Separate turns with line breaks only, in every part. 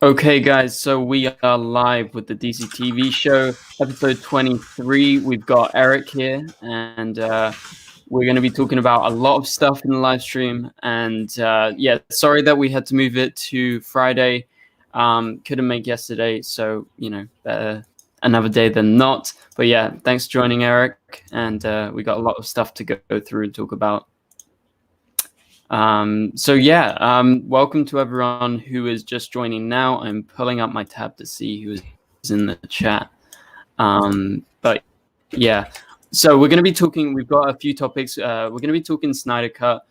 Okay, guys, so we are live with the DCTV show, episode 23. We've got Eric here, and we're going to be talking about a lot of stuff in the live stream. And yeah, sorry that we had to move it to Friday. Couldn't make yesterday, so, better another day than not. But yeah, thanks for joining, Eric. And we got a lot of stuff to go through and talk about. Welcome to everyone who is just joining now. I'm pulling up my tab to see who is in the chat. But yeah, so we're going to be talking, we've got a few topics. We're going to be talking Snyder Cut.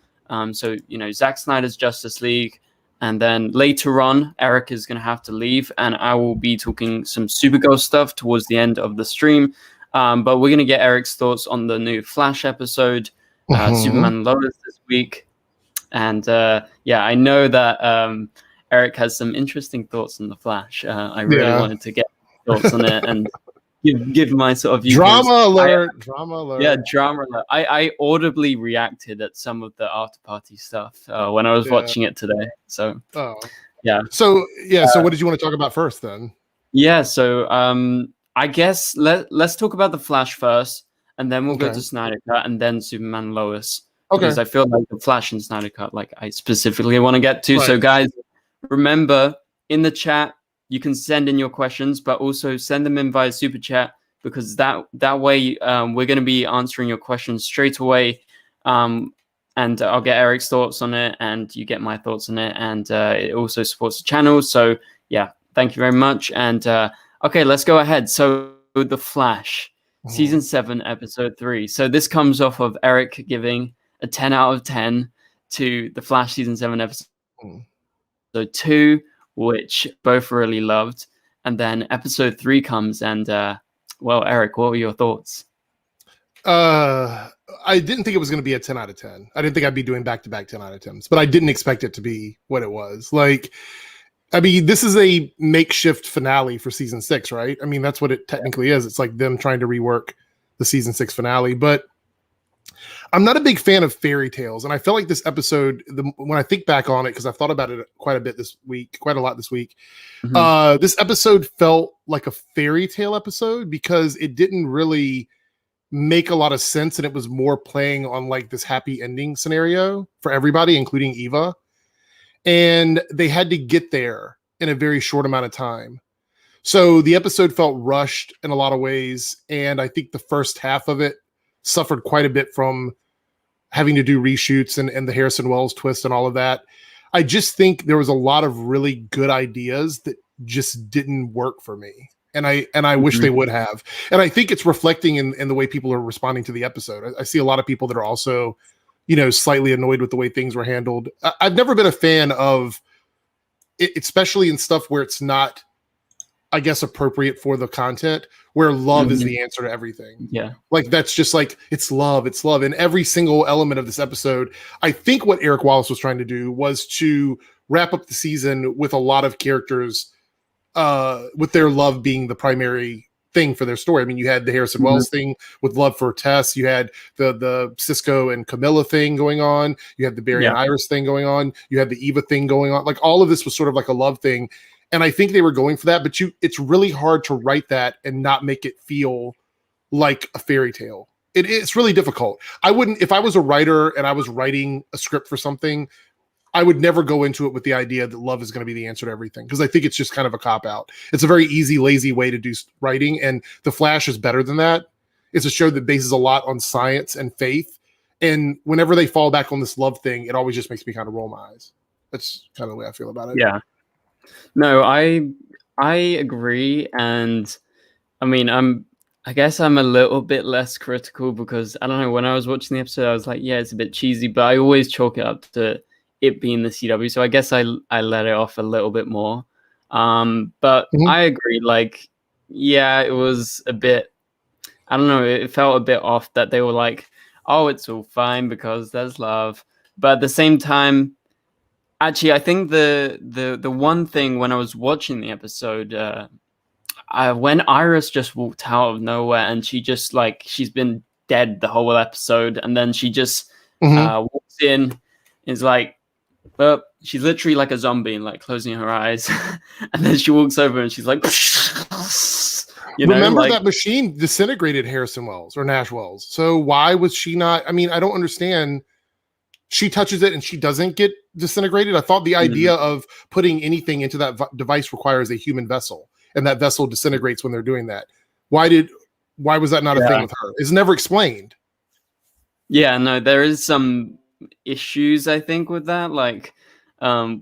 Zack Snyder's Justice League. And then later on, Eric is going to have to leave, and I will be talking some Supergirl stuff towards the end of the stream. But we're going to get Eric's thoughts on the new Flash episode, Superman Lois this week. And I know that Eric has some interesting thoughts on the Flash. I really wanted to get thoughts on it and give my sort of
drama alert.
Yeah, drama alert. I audibly reacted at some of the after party stuff when I was watching it today. So
So what did you want to talk about first then?
Yeah, so I guess let's talk about the Flash first, and then we'll go to Snyder Cut, and then Superman Lois. Because I feel like the Flash and Snyder Cut, I specifically want to get to. Right. So, guys, remember, in the chat, you can send in your questions, but also send them in via Super Chat, because that way we're going to be answering your questions straight away. And I'll get Eric's thoughts on it, and you get my thoughts on it. And it also supports the channel. So, yeah, thank you very much. And, okay, let's go ahead. So, The Flash, Season 7, Episode 3. So, this comes off of Eric giving a 10 out of 10 to the Flash Season 7 episode 2, which both really loved. And then episode 3 comes, and Eric, what were your thoughts?
I didn't think it was going to be a 10 out of 10. I didn't think I'd be doing back-to-back 10 out of 10s, but I didn't expect it to be what it was. This is a makeshift finale for Season 6, right? I mean, that's what it technically is. It's like them trying to rework the Season 6 finale, but I'm not a big fan of fairy tales, and I felt like this episode, when I think back on it, because I've thought about it quite a lot this week, this episode felt like a fairy tale episode because it didn't really make a lot of sense, and it was more playing on this happy ending scenario for everybody, including Eva, and they had to get there in a very short amount of time. So the episode felt rushed in a lot of ways, and I think the first half of it suffered quite a bit from having to do reshoots and the Harrison Wells twist and all of that. I just think there was a lot of really good ideas that just didn't work for me. And I wish they would have. And I think it's reflecting in the way people are responding to the episode. I see a lot of people that are also, slightly annoyed with the way things were handled. I've never been a fan of it, especially in stuff where it's not, I guess, appropriate for the content, where love is the answer to everything.
Yeah.
That's just it's love. And every single element of this episode, I think what Eric Wallace was trying to do was to wrap up the season with a lot of characters, with their love being the primary thing for their story. I mean, you had the Harrison Wells thing with love for Tess. You had the Cisco and Camilla thing going on. You had the Barry and Iris thing going on. You had the Eva thing going on. All of this was sort of like a love thing. And I think they were going for that, but it's really hard to write that and not make it feel like a fairy tale. It's really difficult. I wouldn't, if I was a writer and I was writing a script for something, I would never go into it with the idea that love is going to be the answer to everything, because I think it's just kind of a cop-out. It's a very easy, lazy way to do writing, and The Flash is better than that. It's a show that bases a lot on science and faith, and whenever they fall back on this love thing, it always just makes me kind of roll my eyes. That's kind of the way I feel about it.
Yeah. No, I agree, and I mean, I guess I'm a little bit less critical because I don't know, when I was watching the episode, I was like, yeah, it's a bit cheesy, but I always chalk it up to it being the CW, so I guess I let it off a little bit more. But I agree, it was a bit, I don't know, it felt a bit off that they were like, oh, it's all fine because there's love, but at the same time, actually, I think the one thing when I was watching the episode, when Iris just walked out of nowhere and she just she's been dead the whole episode, and then she just walks in, is like, But she's literally like a zombie and like closing her eyes, and then she walks over and she's like,
remember that machine disintegrated Harrison Wells or Nash Wells. So why was she not? I mean, I don't understand. She touches it and she doesn't get disintegrated. I thought the idea of putting anything into that device requires a human vessel, and that vessel disintegrates when they're doing that. Why was that not a thing with her? It's never explained.
Yeah, no, there is some issues, I think, with that. Like, like,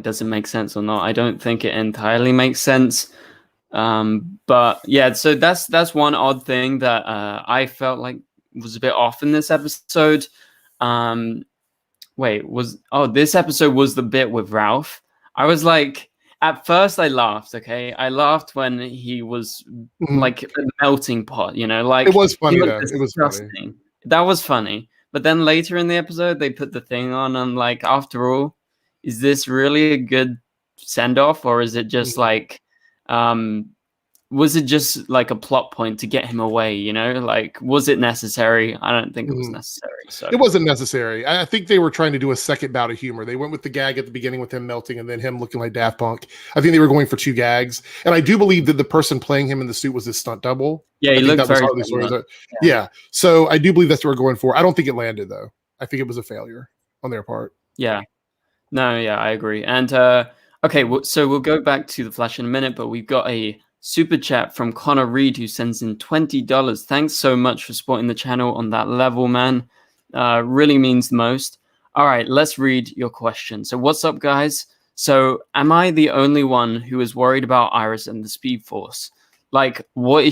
does it make sense or not? I don't think it entirely makes sense. But yeah, so that's one odd thing that I felt like was a bit off in this episode. This episode was the bit with Ralph. I was like, at first I laughed, okay? I laughed when he was like a melting pot, like
it was funny though. It was funny.
That was funny. But then later in the episode, they put the thing on and like, after all, is this really a good send-off, or is it just like was it just like a plot point to get him away, like, was it necessary? I don't think it was necessary. So
it wasn't necessary. I think they were trying to do a second bout of humor. They went with the gag at the beginning with him melting and then him looking like Daft Punk. I think they were going for 2 gags, and I do believe that the person playing him in the suit was his stunt double.
Yeah, he looked very
yeah, so I do believe that's what we're going for. I don't think it landed though. I think it was a failure on their part.
Yeah, no, yeah, I agree. And okay, so we'll go back to the Flash in a minute, but we've got a super chat from Connor Reed, who sends in $20. Thanks so much for supporting the channel on that level, man. Really means the most. All right, let's read your question. So what's up, guys? So am I the only one who is worried about Iris and the Speed Force? Like, what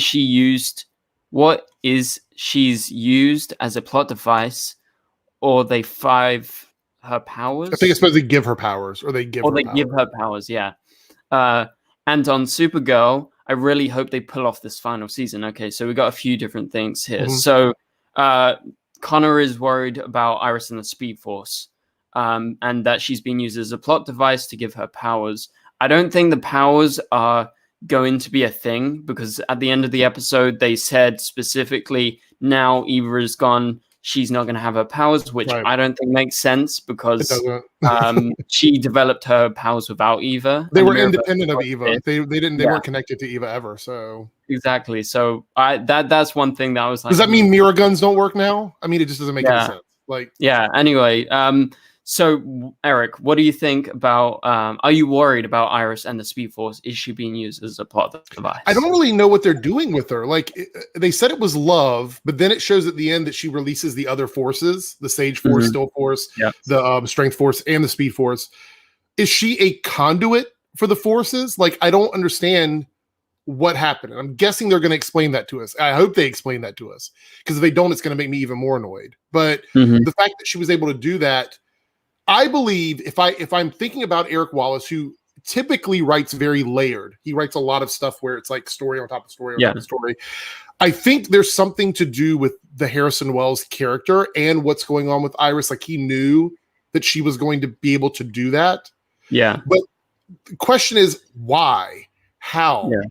is she's used as a plot device, or they 5 her powers?
I think it's supposed to give her powers, or they give
her powers, yeah. And on Supergirl, I really hope they pull off this final season. Okay, so we got a few different things here. So Connor is worried about Iris and the Speed Force, and that she's being used as a plot device to give her powers. I don't think the powers are going to be a thing, because at the end of the episode, they said specifically, now Eva is gone, she's not going to have her powers, which I don't think makes sense, because she developed her powers without Eva.
They were independent of Eva. They weren't connected to Eva ever. So
exactly. So that's one thing that I was like,
does that mean mirror guns don't work now? I mean, it just doesn't make any sense. Like,
yeah. Anyway, so Eric, what do you think about? Are you worried about Iris and the Speed Force? Is she being used as a plot device?
I don't really know what they're doing with her. Like, they said it was love, but then it shows at the end that she releases the other forces: the Sage Force, Still Force, the Strength Force, and the Speed Force. Is she a conduit for the forces? Like, I don't understand what happened. And I'm guessing they're going to explain that to us. I hope they explain that to us, because if they don't, it's going to make me even more annoyed. But the fact that she was able to do that, I believe, if I'm thinking about Eric Wallace, who typically writes very layered, he writes a lot of stuff where it's like story on top of story on top of story. I think there's something to do with the Harrison Wells character and what's going on with Iris. Like, he knew that she was going to be able to do that. Yeah. But the question is, why? How? Yeah.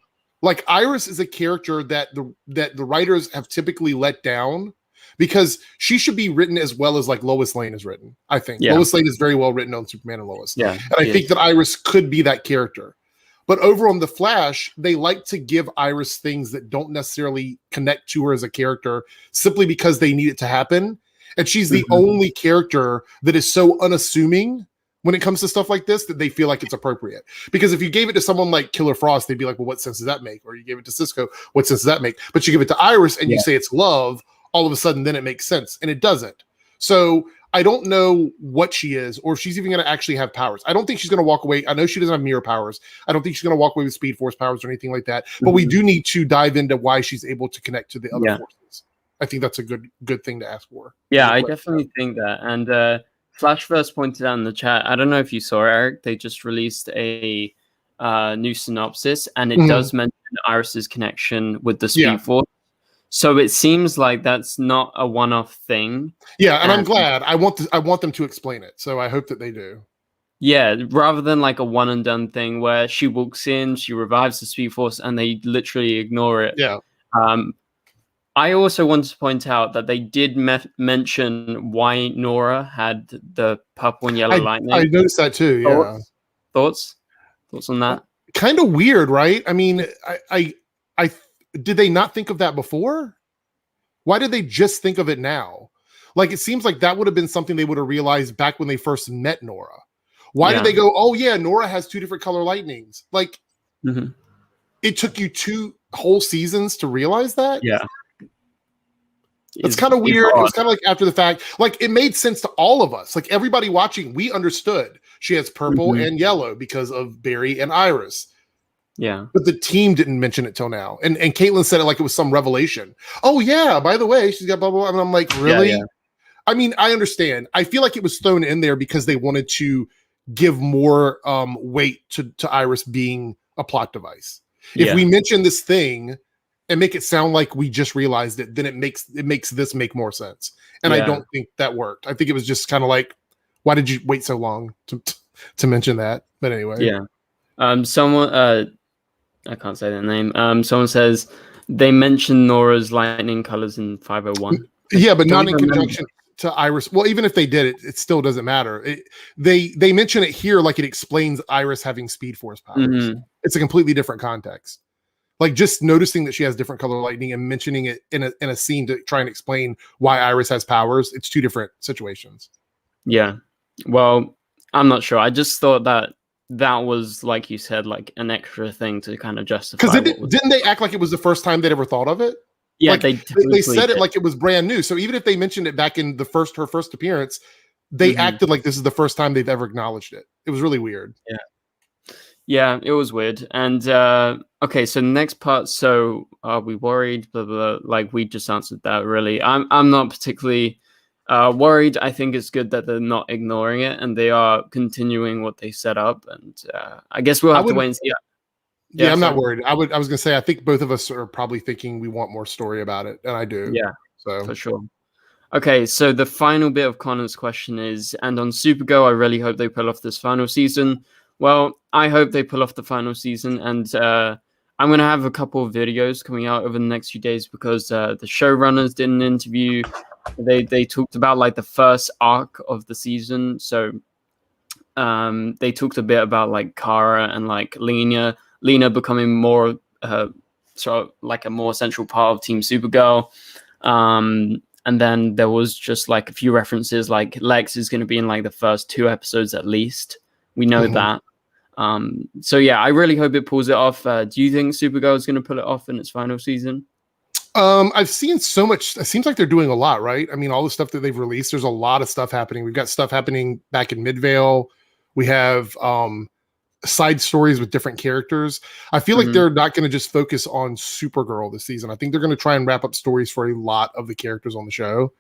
Like, Iris is a character that the writers have typically let down, because she should be written as well as like Lois Lane is written. I think Lois Lane is very well written on Superman and Lois. Yeah. And I think that Iris could be that character. But over on The Flash, they like to give Iris things that don't necessarily connect to her as a character, simply because they need it to happen. And she's the only character that is so unassuming when it comes to stuff like this that they feel like it's appropriate. Because if you gave it to someone like Killer Frost, they'd be like, well, what sense does that make? Or you gave it to Cisco, what sense does that make? But you give it to Iris and you say it's love, all of a sudden then it makes sense, and it doesn't. So I don't know what she is, or if she's even going to actually have powers. I don't think she's going to walk away. I know she doesn't have mirror powers. I don't think she's going to walk away with Speed Force powers or anything like that. But we do need to dive into why she's able to connect to the other forces. I think that's a good thing to ask for.
Yeah, I definitely think that. And Flashverse pointed out in the chat, I don't know if you saw, Eric, they just released a new synopsis, and it does mention Iris's connection with the Speed Force. So it seems like that's not a one-off thing.
Yeah, and I'm glad. I want them to explain it. So I hope that they do.
Yeah, rather than like a one and done thing where she walks in, she revives the Speed Force, and they literally ignore it.
Yeah.
I also want to point out that they did mention why Nora had the purple and yellow lightning.
I noticed that too. Yeah.
Thoughts on that?
Kind of weird, right? I mean, I did they not think of that before? Why did they just think of it now? Like, it seems like that would have been something they would have realized back when they first met Nora. Why did they go, oh yeah, Nora has 2 different color lightnings? Like, it took you 2 whole seasons to realize that?
Yeah.
It's kind of weird. It was kind of like after the fact. Like, it made sense to all of us. Like, everybody watching, we understood she has purple and yellow because of Barry and Iris.
Yeah.
But the team didn't mention it till now. And Caitlin said it like it was some revelation. Oh yeah, by the way, she's got blah blah blah. And I'm like, really? Yeah. I mean, I understand. I feel like it was thrown in there because they wanted to give more weight to Iris being a plot device. If we mention this thing and make it sound like we just realized it, then it makes this make more sense. And I don't think that worked. I think it was just kind of like, why did you wait so long to mention that? But anyway.
Yeah. Someone I can't say their name. Someone says they mentioned Nora's lightning colors in 501.
Yeah, but not in conjunction to Iris. Well, even if they did it, it still doesn't matter. They mention it here like it explains Iris having Speed Force powers. It's a completely different context. Like, just noticing that she has different color lightning and mentioning it in a scene to try and explain why Iris has powers, it's 2 different situations.
Yeah. Well, I'm not sure. I just thought that was, like you said, like an extra thing to kind of justify.
Because didn't they act like it was the first time they'd ever thought of it?
Yeah,
like, they said it like it was brand new. So even if they mentioned it back in her first appearance, they acted like this is the first time they've ever acknowledged it. It was really weird.
Yeah, it was weird. And okay, so next part. So are we worried? Blah, blah, blah. Like, we just answered that. Really, I'm not particularly worried. I think it's good that they're not ignoring it and they are continuing what they set up. And I guess we'll have to wait and see.
Yeah, I'm not worried. I was gonna say, I think both of us are probably thinking we want more story about it, and I do.
Yeah,
so
for sure. Okay, so the final bit of Connor's question is, and on Supergirl, I really hope they pull off this final season. Well, I hope they pull off the final season, and I'm gonna have a couple of videos coming out over the next few days because the showrunners did an interview. They talked about like the first arc of the season. So they talked a bit about like Kara and like Lena becoming more sort of like a more central part of Team Supergirl. And then there was just like a few references, like Lex is going to be in like the first 2 episodes at least. We know that. So yeah, I really hope it pulls it off. Do you think Supergirl is going to pull it off in its final season?
I've seen so much. It seems like they're doing a lot, right? I mean, all the stuff that they've released, there's a lot of stuff happening. We've got stuff happening back in Midvale. We have side stories with different characters. I feel like they're not going to just focus on Supergirl this season. I think they're going to try and wrap up stories for a lot of the characters on the show.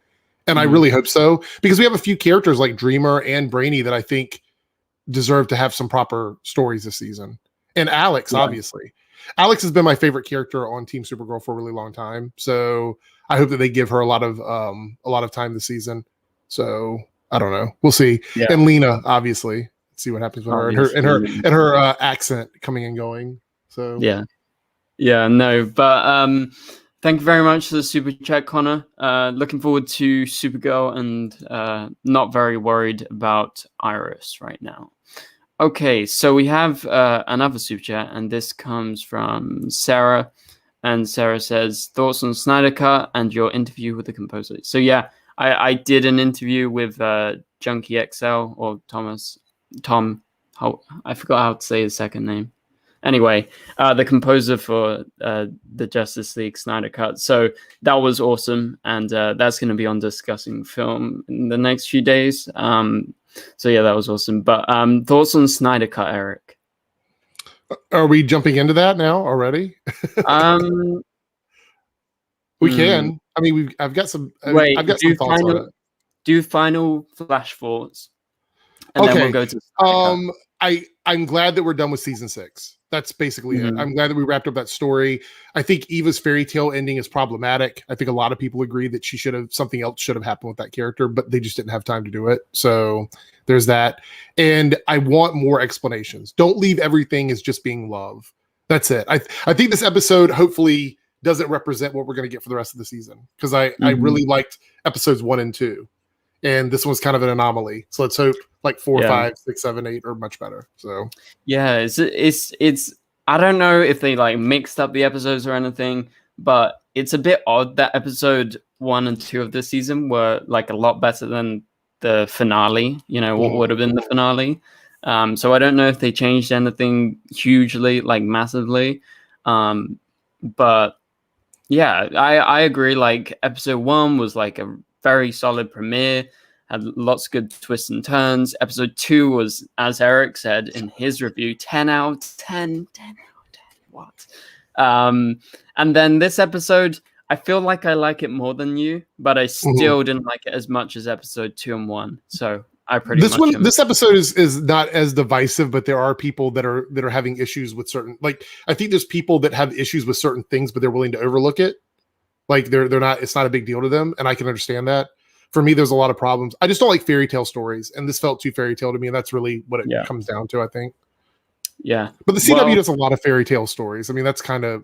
And I really hope so, because we have a few characters like Dreamer and Brainy that I think deserve to have some proper stories this season. And Alex, obviously. Alex has been my favorite character on Team Supergirl for a really long time. So I hope that they give her a lot of time this season. So I don't know. We'll see. Yeah. And Lena, obviously. See what happens with her and her accent coming and going. So no, but thank you very much for the super chat, Connor. Looking forward to Supergirl and not very worried about Iris right now. Okay, so we have another super chat, and this comes from Sarah, and Sarah says, thoughts on Snyder Cut and your interview with the composer. So yeah, I did an interview with Junkie XL or Tom, I forgot how to say his second name. Anyway, the composer for the Justice League Snyder Cut. So that was awesome, and that's going to be on Discussing Film in the next few days. So yeah, that was awesome. But thoughts on Snyder Cut, Eric? Are we jumping into that now already? We can. I mean, I've got some. I've got some thoughts on it.
Do final flash thoughts. And then we'll go to
I'm glad that we're done with season 6. That's basically it. I'm glad that we wrapped up that story. I think Eva's fairy tale ending is problematic. I think a lot of people agree that something else should have happened with that character, but they just didn't have time to do it. So there's that. And I want more explanations. Don't leave everything as just being love. That's it. I think this episode hopefully doesn't represent what we're going to get for the rest of the season. Because I really liked episodes 1 and 2, and this one's kind of an anomaly. So let's hope like 4, 5, 6, 7, 8 are much better. So
yeah, it's I don't know if they like mixed up the episodes or anything, but it's a bit odd that episode 1 and 2 of this season were like a lot better than the finale, what would have been the finale. So I don't know if they changed anything hugely, like massively. But yeah, I agree. Like episode 1 was like a very solid premiere, had lots of good twists and turns. Episode 2 was, as Eric said in his review, 10 out of 10, 10 out of 10. What? And then this episode, I feel like I like it more than you, but I still didn't like it as much as episode 2 and 1. So I pretty much
this episode is not as divisive, but there are people that are having issues with certain, like, I think there's people that have issues with certain things, but they're willing to overlook it. Like they're not, it's not a big deal to them, and I can understand that. For me, there's a lot of problems. I just don't like fairy tale stories, and this felt too fairy tale to me, and that's really what it comes down to, I think.
Yeah.
But the CW does a lot of fairy tale stories. I mean, that's kind of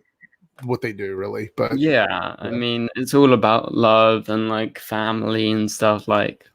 what they do, really. But
yeah, I mean, it's all about love and like family and stuff, like,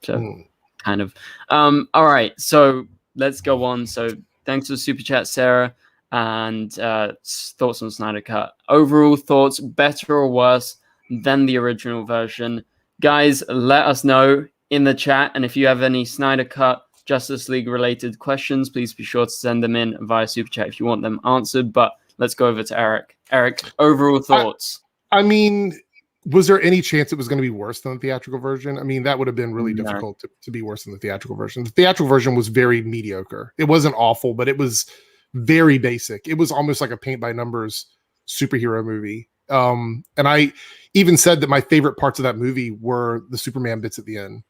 so kind of. All right, so let's go on. So thanks for the super chat, Sarah, and thoughts on Snyder Cut. Overall thoughts, better or worse than the original version? Guys, let us know in the chat, and if you have any Snyder Cut Justice League related questions, please be sure to send them in via super chat if you want them answered. But let's go over to Eric. Eric, overall thoughts.
I mean, was there any chance it was going to be worse than the theatrical version? I mean, that would have been really difficult to be worse than the theatrical version. The theatrical version was very mediocre. It wasn't awful, but it was very basic. It was almost like a paint by numbers superhero movie. And I even said that my favorite parts of that movie were the Superman bits at the end.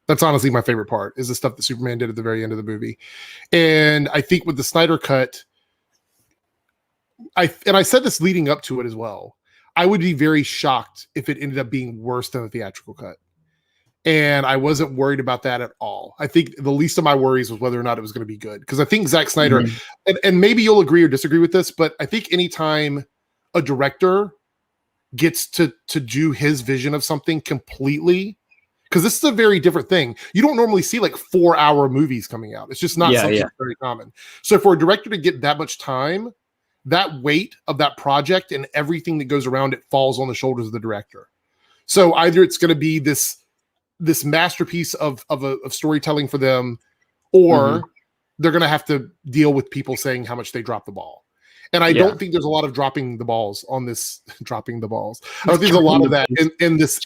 That's honestly my favorite part, is the stuff that Superman did at the very end of the movie. And I think with the Snyder Cut, I said this leading up to it as well, I would be very shocked if it ended up being worse than the theatrical cut. And I wasn't worried about that at all. I think the least of my worries was whether or not it was going to be good. Because I think Zack Snyder, and maybe you'll agree or disagree with this, but I think anytime a director gets to do his vision of something completely, because this is a very different thing. You don't normally see like 4-hour movies coming out. It's just not something that's very common. So for a director to get that much time, that weight of that project and everything that goes around it falls on the shoulders of the director. So either it's going to be this masterpiece of storytelling for them, or they're going to have to deal with people saying how much they dropped the ball. And I don't think there's a lot of dropping the balls on this. Dropping the balls. I don't think there's a lot of that in this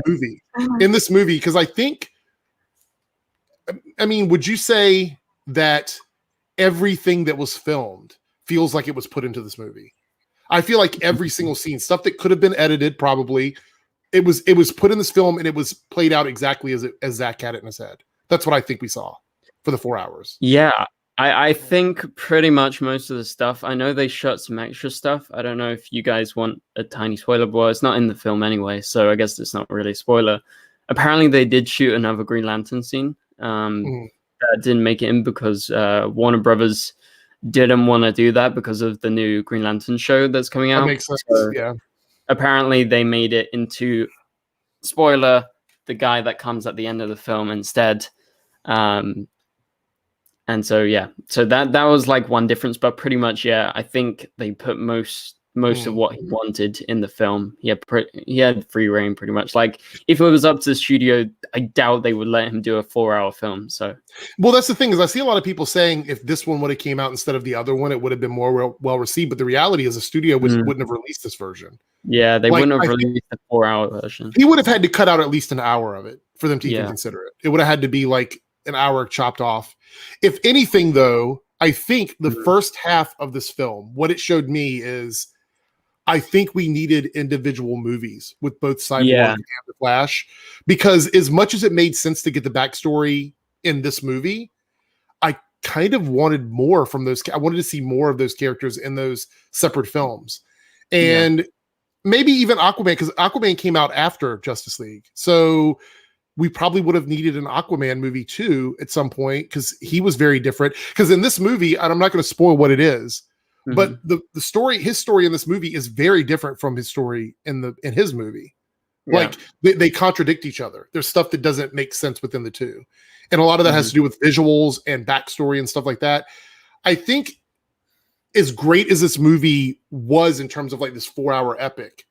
movie. In this movie, because I think, I mean, would you say that everything that was filmed feels like it was put into this movie? I feel like every single scene, stuff that could have been edited, probably, it was put in this film and it was played out exactly as Zach had it in his head. That's what I think we saw for the 4 hours.
Yeah. I think pretty much most of the stuff. I know they shot some extra stuff. I don't know if you guys want a tiny spoiler, but it's not in the film anyway, so I guess it's not really a spoiler. Apparently, they did shoot another Green Lantern scene that didn't make it in because Warner Brothers didn't want to do that because of the new Green Lantern show that's coming out.
That makes sense.
So
yeah.
Apparently, they made it into, spoiler, the guy that comes at the end of the film instead. And so so that was like one difference, but pretty much I think they put most of what he wanted in the film. He had free reign pretty much. Like if it was up to the studio, I doubt they would let him do a 4-hour film. So
well, that's the thing, is I see a lot of people saying if this one would have came out instead of the other one, it would have been more well received. But the reality is the studio wouldn't have released this version.
Yeah, they wouldn't have released the 4-hour version.
He would have had to cut out at least an hour of it for them to even consider it. It would have had to be like an hour chopped off. If anything, though, I think the first half of this film, what it showed me is I think we needed individual movies with both Cyborg and the Flash, because as much as it made sense to get the backstory in this movie, I kind of wanted more from those. I wanted to see more of those characters in those separate films. And maybe even Aquaman, because Aquaman came out after Justice League. So we probably would have needed an Aquaman movie too at some point, because he was very different. Because in this movie, and I'm not going to spoil what it is, But the story, his story in this movie is very different from his story in his movie. Yeah. Like they contradict each other. There's stuff that doesn't make sense within the two. And a lot of that has to do with visuals and backstory and stuff like that. I think as great as this movie was in terms of like this 4-hour epic,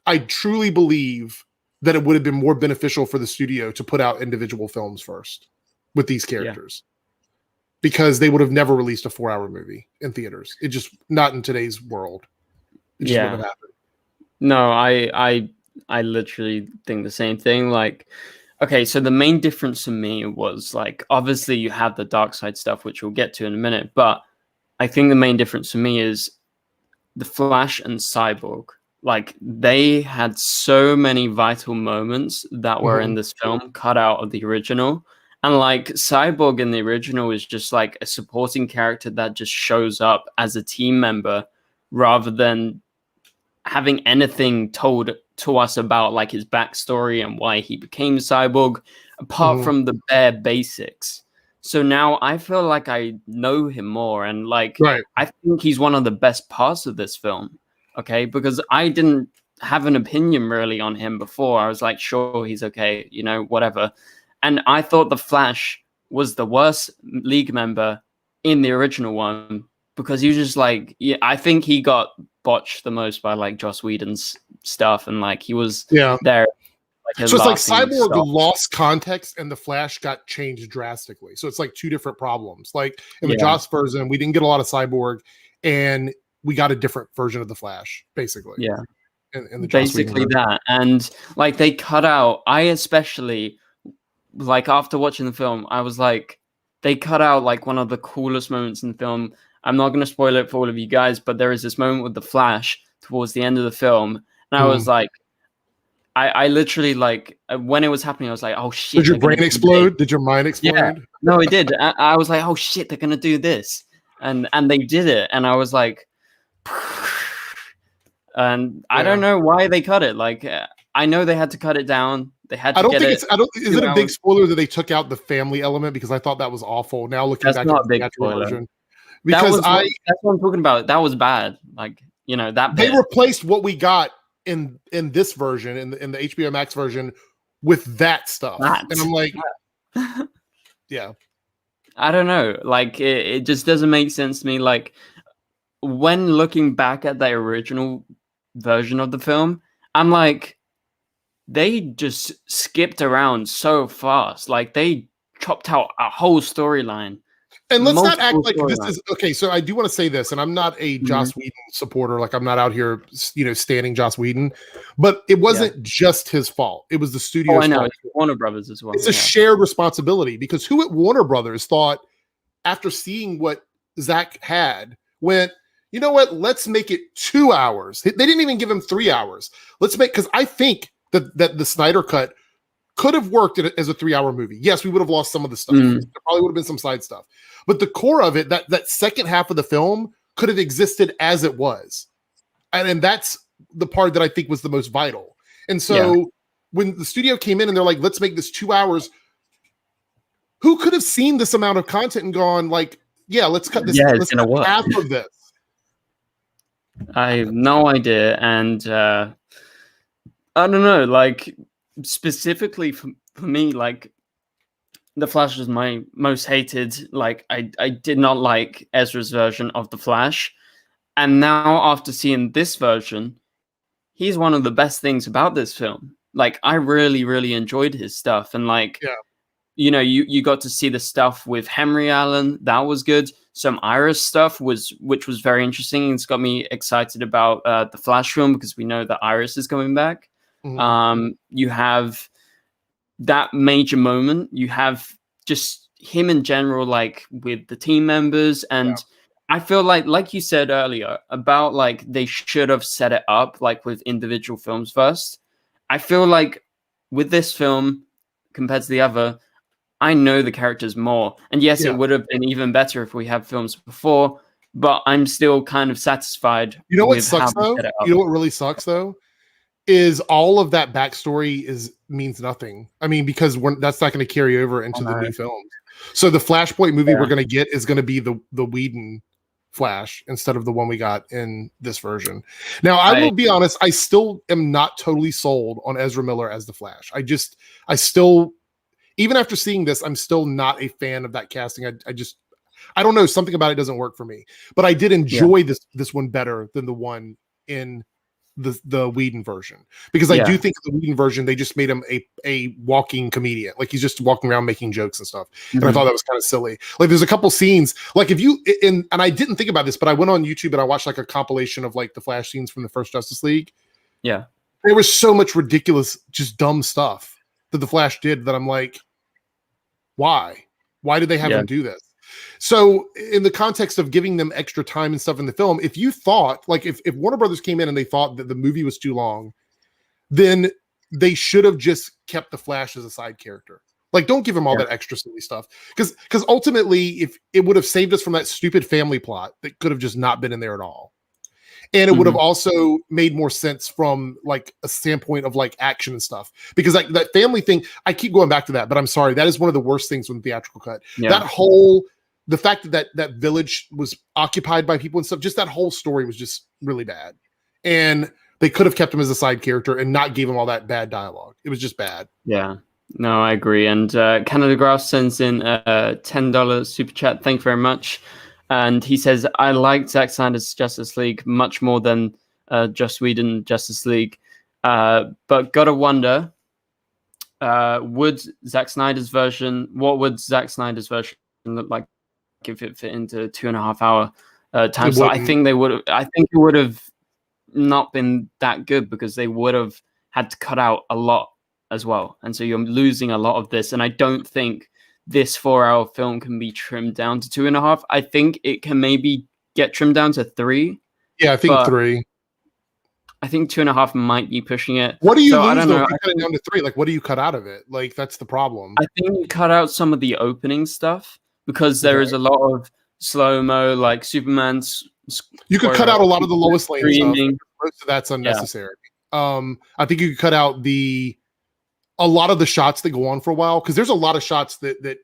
I truly believe that it would have been more beneficial for the studio to put out individual films first with these characters. Because they would have never released a 4-hour movie in theaters. It just, not in today's world. It just wouldn't have happened.
No, I literally think the same thing. Like, okay, so the main difference to me was like, obviously you have the dark side stuff, which we'll get to in a minute, but I think the main difference to me is the Flash and Cyborg. Like, they had so many vital moments that were in this film cut out of the original. And like Cyborg in the original is just like a supporting character that just shows up as a team member rather than having anything told to us about like his backstory and why he became Cyborg, apart from the bare basics. So now I feel like I know him more, and like I think he's one of the best parts of this film. Okay, because I didn't have an opinion really on him before. I was like, sure, he's okay, you know, whatever. And I thought the Flash was the worst League member in the original one because he was just like, I think he got botched the most by like Joss Whedon's stuff, and like he was there. Like,
so it's like Cyborg lost context and the Flash got changed drastically. So it's like two different problems. Like in the Joss version, we didn't get a lot of Cyborg, and we got a different version of the Flash, basically. Yeah, in the
basically that, and like they cut out. I especially. Like after watching the film, I was like, they cut out like one of the coolest moments in the film. I'm not going to spoil it for all of you guys, but there is this moment with the Flash towards the end of the film. And I was like, I literally like, when it was happening, I was like, oh shit.
Did your brain explode? Did your mind explode?
Yeah. No, it did. I was like, oh shit, they're going to do this. And they did it. And I was like, and I don't know why they cut it. Like, I know they had to cut it down. They had to is
it a big spoiler that they took out the family element? Because I thought that was awful. Now looking back at the actual version. Because
that's what I'm talking about. That was bad. Like, you know, that
they replaced what we got in this version, in the HBO Max version, with that stuff. And I'm like, yeah.
I don't know. Like, it just doesn't make sense to me. Like, when looking back at the original version of the film, I'm like, they just skipped around so fast. Like they chopped out a whole storyline.
And let's not act like this is okay. So I do want to say this, and I'm not a Joss Whedon supporter. Like I'm not out here, you know, standing Joss Whedon, but it wasn't just his fault. It was the studio's
I know.
fault.
It's Warner Brothers as well.
It's a shared responsibility because who at Warner Brothers thought after seeing what Zach had went, you know what? Let's make it 2 hours. They didn't even give him 3 hours. Let's make, because I think that the Snyder cut could have worked as a 3-hour movie. Yes, we would have lost some of the stuff. There probably would have been some side stuff. But the core of it, that second half of the film could have existed as it was. And that's the part that I think was the most vital. And so when the studio came in and they're like, let's make this 2 hours, who could have seen this amount of content and gone like, yeah, let's cut this let's cut half of this.
I have no idea. And I don't know, like specifically for me, like The Flash is my most hated. Like I did not like Ezra's version of The Flash. And now after seeing this version, he's one of the best things about this film. Like I really, really enjoyed his stuff. And like, you know, you got to see the stuff with Henry Allen. That was good. Some Iris stuff which was very interesting. It's got me excited about the Flash film because we know that Iris is coming back. You have that major moment. You have just him in general, like with the team members. And I feel like you said earlier about like they should have set it up like with individual films first. I feel like with this film compared to the other, I know the characters more. And yes, it would have been even better if we had films before, but I'm still kind of satisfied.
You know what sucks though? You know what really sucks though? Is all of that backstory means nothing. I mean, because that's not going to carry over into the new films. So the Flashpoint movie we're going to get is going to be the Whedon Flash instead of the one we got in this version. Now, I will be honest, I still am not totally sold on Ezra Miller as the Flash. I still, even after seeing this, I'm still not a fan of that casting. I don't know, something about it doesn't work for me. But I did enjoy this one better than the one in the Whedon version, because I do think the Whedon version, they just made him a walking comedian. Like, he's just walking around making jokes and stuff. And I thought that was kind of silly. Like, there's a couple scenes, like if you and I didn't think about this, but I went on YouTube and I watched like a compilation of like the Flash scenes from the first Justice League.
Yeah,
there was so much ridiculous, just dumb stuff that the Flash did that I'm like, why did they have him do this? So in the context of giving them extra time and stuff in the film, if you thought, like, if Warner Brothers came in and they thought that the movie was too long, then they should have just kept the Flash as a side character. Like, don't give him all that extra silly stuff, because ultimately, if it would have saved us from that stupid family plot that could have just not been in there at all, and it would have also made more sense from like a standpoint of like action and stuff, because like that family thing, I keep going back to that, but I'm sorry, that is one of the worst things from the theatrical cut. That whole, the fact that that village was occupied by people and stuff, just that whole story was just really bad. And they could have kept him as a side character and not gave him all that bad dialogue. It was just bad.
Yeah, no, I agree. And Canada Grass sends in a $10 super chat. Thank you very much. And he says, I liked Zack Snyder's Justice League much more than Joss Whedon Justice League. But gotta wonder, what would Zack Snyder's version look like if it fit into a 2.5 hour time slot? I think it would have not been that good, because they would have had to cut out a lot as well, and so you're losing a lot of this. And I don't think this 4-hour film can be trimmed down to 2.5. I think it can maybe get trimmed down to 3.
Yeah, I think 3.
I think 2.5 might be pushing it.
What do you lose though if you cut it down to 3? Like, what do you cut out of it? Like, that's the problem.
I think you cut out some of the opening stuff, because there is a lot of slow-mo, like Superman's.
You could cut out a lot of the Lois Lane stuff. Most of that's unnecessary. I think you could cut out a lot of the shots that go on for a while, because there's a lot of shots that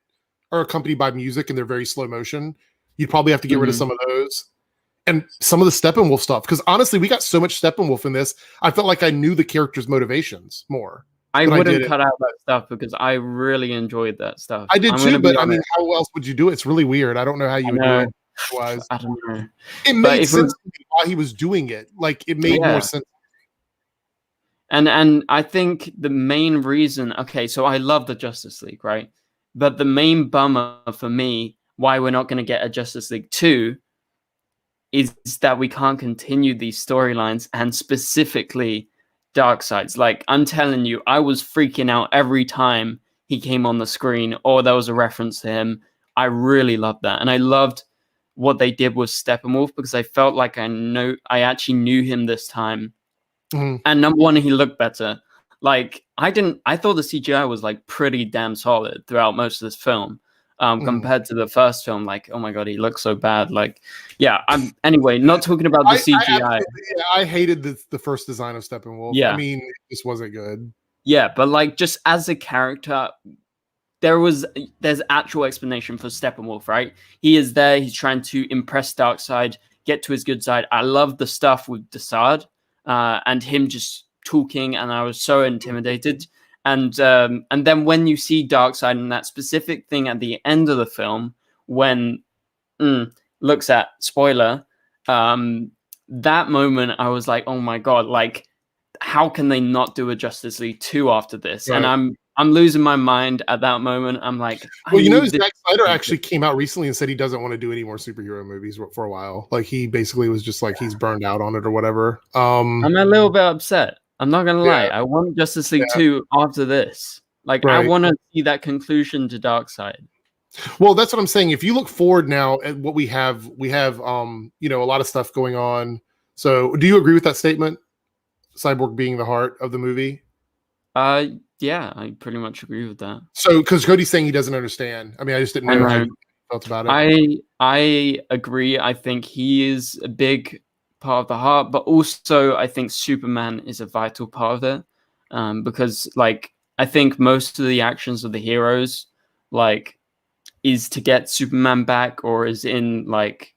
are accompanied by music and they're very slow motion. You'd probably have to get rid of some of those. And some of the Steppenwolf stuff, because honestly, we got so much Steppenwolf in this, I felt like I knew the character's motivations more.
I wouldn't cut out that stuff, because I really enjoyed that stuff.
I did too, but I mean, how else would you do it? It's really weird. I don't know how you would do it otherwise.
I don't know.
It made sense why he was doing it. Like, it made more sense.
And I think the main reason, okay, so I love the Justice League, right? But the main bummer for me, why we're not going to get a Justice League 2, is that we can't continue these storylines, and specifically Darkseid's. Like, I'm telling you, I was freaking out every time he came on the screen or there was a reference to him. I really loved that. And I loved what they did with Steppenwolf, because I felt like I actually knew him this time. And number one, he looked better. Like, I thought the CGI was like pretty damn solid throughout most of this film. Compared to the first film, like, oh my god, he looks so bad. Like, yeah. Anyway, not talking about the CGI.
I hated the first design of Steppenwolf.
Yeah,
I mean, it just wasn't good.
Yeah, but like, just as a character, there's actual explanation for Steppenwolf, right? He is there. He's trying to impress Darkseid, get to his good side. I love the stuff with Desaad and him just talking, and I was so intimidated. And then when you see Darkseid and that specific thing at the end of the film, when looks at spoiler, that moment I was like, oh my god, like, how can they not do a Justice League 2 after this? Right. And I'm losing my mind at that moment. I'm like,
well, you know, Zack Snyder actually came out recently and said he doesn't want to do any more superhero movies for a while. Like, he basically was just like, he's burned out on it or whatever. I'm
a little bit upset. I'm not gonna lie. I want Justice League 2 after this. Like, I want to see that conclusion to Darkseid.
Well, that's what I'm saying. If you look forward now at what we have, you know, a lot of stuff going on. So, do you agree with that statement? Cyborg being the heart of the movie?
Yeah, I pretty much agree with that.
So, because Cody's saying he doesn't understand. I mean, I just didn't know how you felt about
it. I agree. I think he is a big part of the heart, but also I think Superman is a vital part of it, because, like, I think most of the actions of the heroes, like, is to get Superman back, or is in like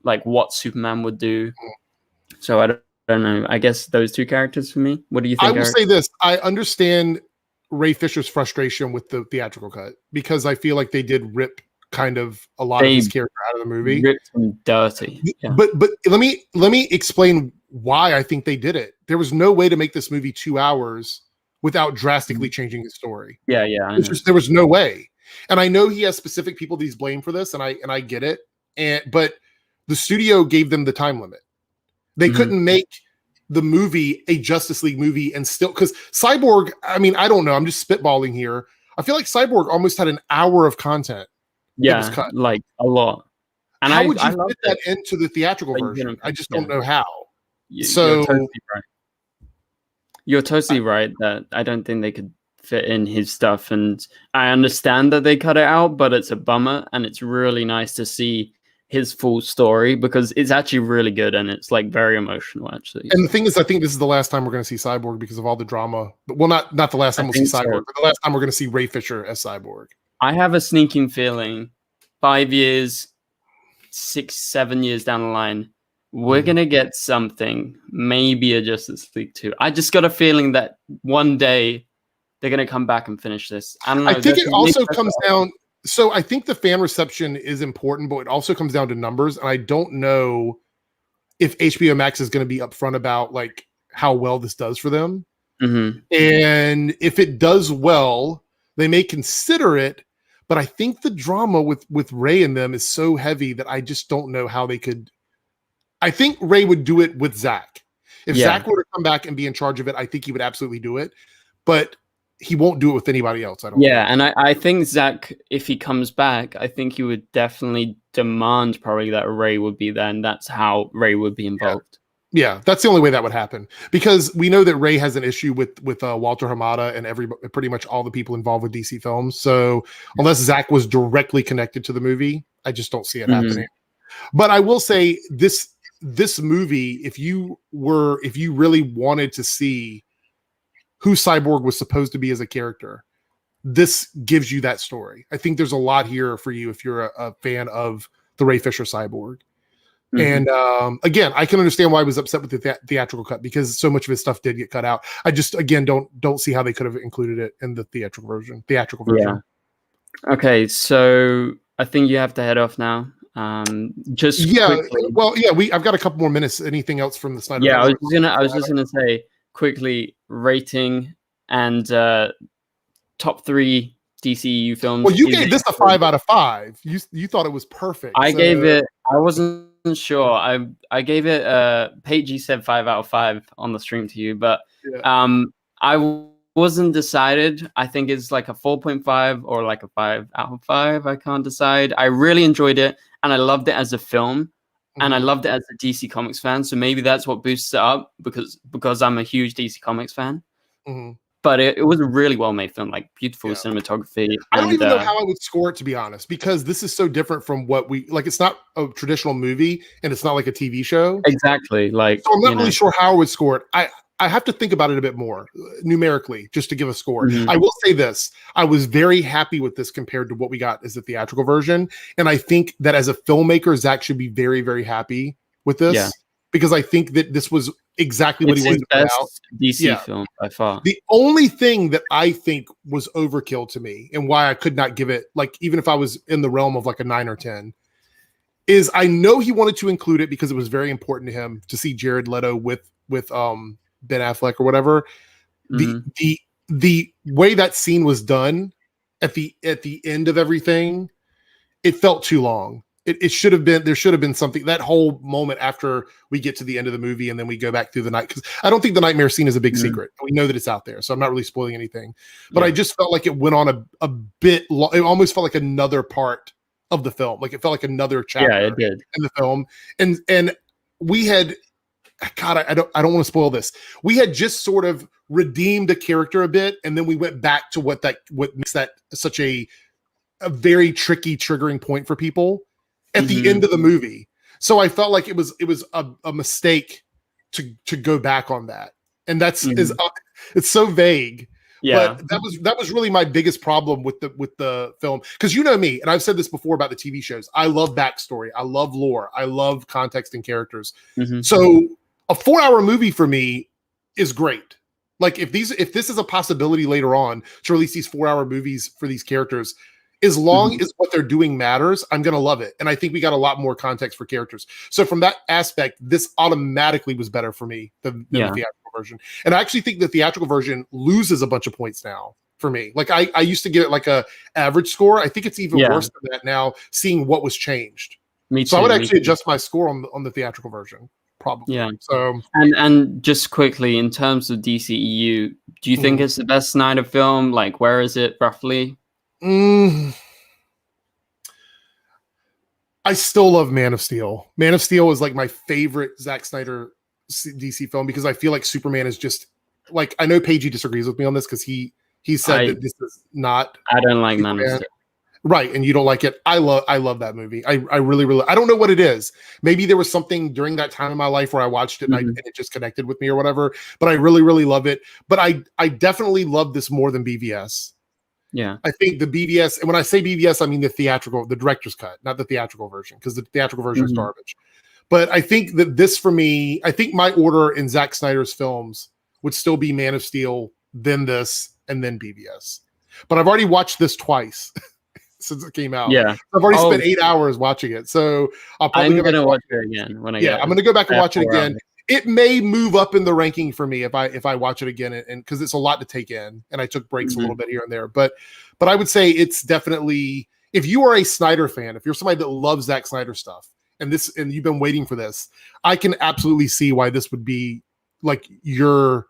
like what Superman would do. So I don't know. I guess those two characters for me. What do you think?
I will say this: I understand Ray Fisher's frustration with the theatrical cut because I feel like they did rip kind of a lot of his character out of the movie.
Ripped him dirty. Yeah.
But let me explain why I think they did it. There was no way to make this movie 2 hours without drastically changing his story.
Yeah.
There was no way. And I know he has specific people that he's blamed for this, and I get it. But the studio gave them the time limit. They couldn't make the movie a Justice League movie and still, because Cyborg, I mean, I don't know, I'm just spitballing here. I feel like Cyborg almost had an hour of content.
Yeah, like a lot. And
how would you fit that into the theatrical version? I just don't know how.
You're totally right that I don't think they could fit in his stuff, and I understand that they cut it out, but it's a bummer, and it's really nice to see his full story because it's actually really good and it's like very emotional actually.
And the thing is, I think this is the last time we're going to see Cyborg because of all the drama. Well, not the last time we'll see Cyborg, but the last time we're going to see Ray Fisher as Cyborg.
I have a sneaking feeling 5 years, 6, 7 years down the line, we're going to get something, maybe a Justice League 2. I just got a feeling that one day they're going to come back and finish this. I don't know.
I think it also comes down. So I think the fan reception is important, but it also comes down to numbers. And I don't know if HBO Max is going to be upfront about like how well this does for them. And if it does well, they may consider it. But I think the drama with Ray and them is so heavy that I just don't know how they could. I think Ray would do it with Zach. If Zach were to come back and be in charge of it, I think he would absolutely do it. But he won't do it with anybody else. I don't.
Yeah, and I think Zach, if he comes back, I think he would definitely demand probably that Ray would be there, and that's how Ray would be involved.
Yeah, that's the only way that would happen because we know that Ray has an issue with Walter Hamada and pretty much all the people involved with DC Films. So unless Zach was directly connected to the movie, I just don't see it happening. But I will say this movie, if you really wanted to see who Cyborg was supposed to be as a character, this gives you that story. I think there's a lot here for you if you're a fan of the Ray Fisher Cyborg. And again, I can understand why I was upset with the theatrical cut because so much of his stuff did get cut out. I just again don't see how they could have included it in the theatrical version. Yeah.
Okay, so I think you have to head off now. Quickly.
Well, I've got a couple more minutes. Anything else from the Snyder?
Yeah, I was just gonna say quickly rating and top 3 DCU films.
Well, you gave this a 5 out of 5. You thought it was perfect.
Gave it. I wasn't sure. I gave it. Paige said 5 out of 5 on the stream to you, but I wasn't decided. I think it's like a 4.5 or like a 5 out of 5. I can't decide. I really enjoyed it, and I loved it as a film, and I loved it as a DC Comics fan. So maybe that's what boosts it up because I'm a huge DC Comics fan. But it was a really well-made film, like beautiful cinematography.
I don't even know how I would score it, to be honest, because this is so different from what we like. It's not a traditional movie, and it's not like a TV show.
Exactly. Like,
so I'm not really sure how I would score it. I have to think about it a bit more numerically just to give a score. I will say this: I was very happy with this compared to what we got as the theatrical version, and I think that as a filmmaker, Zach should be very, very happy with this because I think that this was exactly what he wanted to put out.
DC film by far.
The only thing that I think was overkill to me and why I could not give it, like, even if I was in the realm of like a 9 or 10, is I know he wanted to include it because it was very important to him to see Jared Leto with Ben Affleck or whatever. The way that scene was done at the end of everything, it felt too long. It should have been, there should have been something, that whole moment after we get to the end of the movie and then we go back through the night. Because I don't think the nightmare scene is a big secret. We know that it's out there. So I'm not really spoiling anything. But I just felt like it went on a bit long. It almost felt like another part of the film. Like it felt like another chapter in the film. And we had, God, I don't want to spoil this. We had just sort of redeemed the character a bit. And then we went back to what makes that such a very tricky triggering point for people at the end of the movie. So I felt like it was a mistake to go back on that. And that's it's so vague, But that was really my biggest problem with the film, because you know me, and I've said this before about the TV shows. I love backstory, I love lore, I love context and characters. So a 4-hour movie for me is great. Like if this is a possibility later on to release these 4-hour movies for these characters, as long as what they're doing matters, I'm gonna love it. And I think we got a lot more context for characters. So from that aspect, this automatically was better for me than the theatrical version. And I actually think the theatrical version loses a bunch of points now for me. Like I used to get it like a average score. I think it's even worse than that now, seeing what was changed. Me too, so I would actually adjust my score on the theatrical version. Probably. Yeah. So
and just quickly, in terms of DCEU, do you think it's the best Snyder film? Like, where is it roughly?
I still love Man of Steel. Man of Steel is like my favorite Zack Snyder DC film, because I feel like Superman is just like, I know Pagey disagrees with me on this because he said that this is not.
I don't like Man of Steel.
Right, and you don't like it. I love that movie. I really I don't know what it is. Maybe there was something during that time in my life where I watched it and it just connected with me or whatever. But I really love it. But I definitely love this more than BVS.
Yeah,
I think the BVS, and when I say BVS, I mean the director's cut, not the theatrical version, because the theatrical version is garbage. But I think that this, for me, I think my order in Zack Snyder's films would still be Man of Steel, then this, and then BVS. But I've already watched this twice since it came out.
Yeah,
I've already spent 8 hours watching it, so I'm
gonna watch it again when I get.
I'm gonna go back and watch it again. It may move up in the ranking for me if I watch it again, and because it's a lot to take in, and I took breaks a little bit here and there. But I would say it's definitely, if you are a Snyder fan, if you're somebody that loves Zack Snyder stuff, and you've been waiting for this, I can absolutely see why this would be like your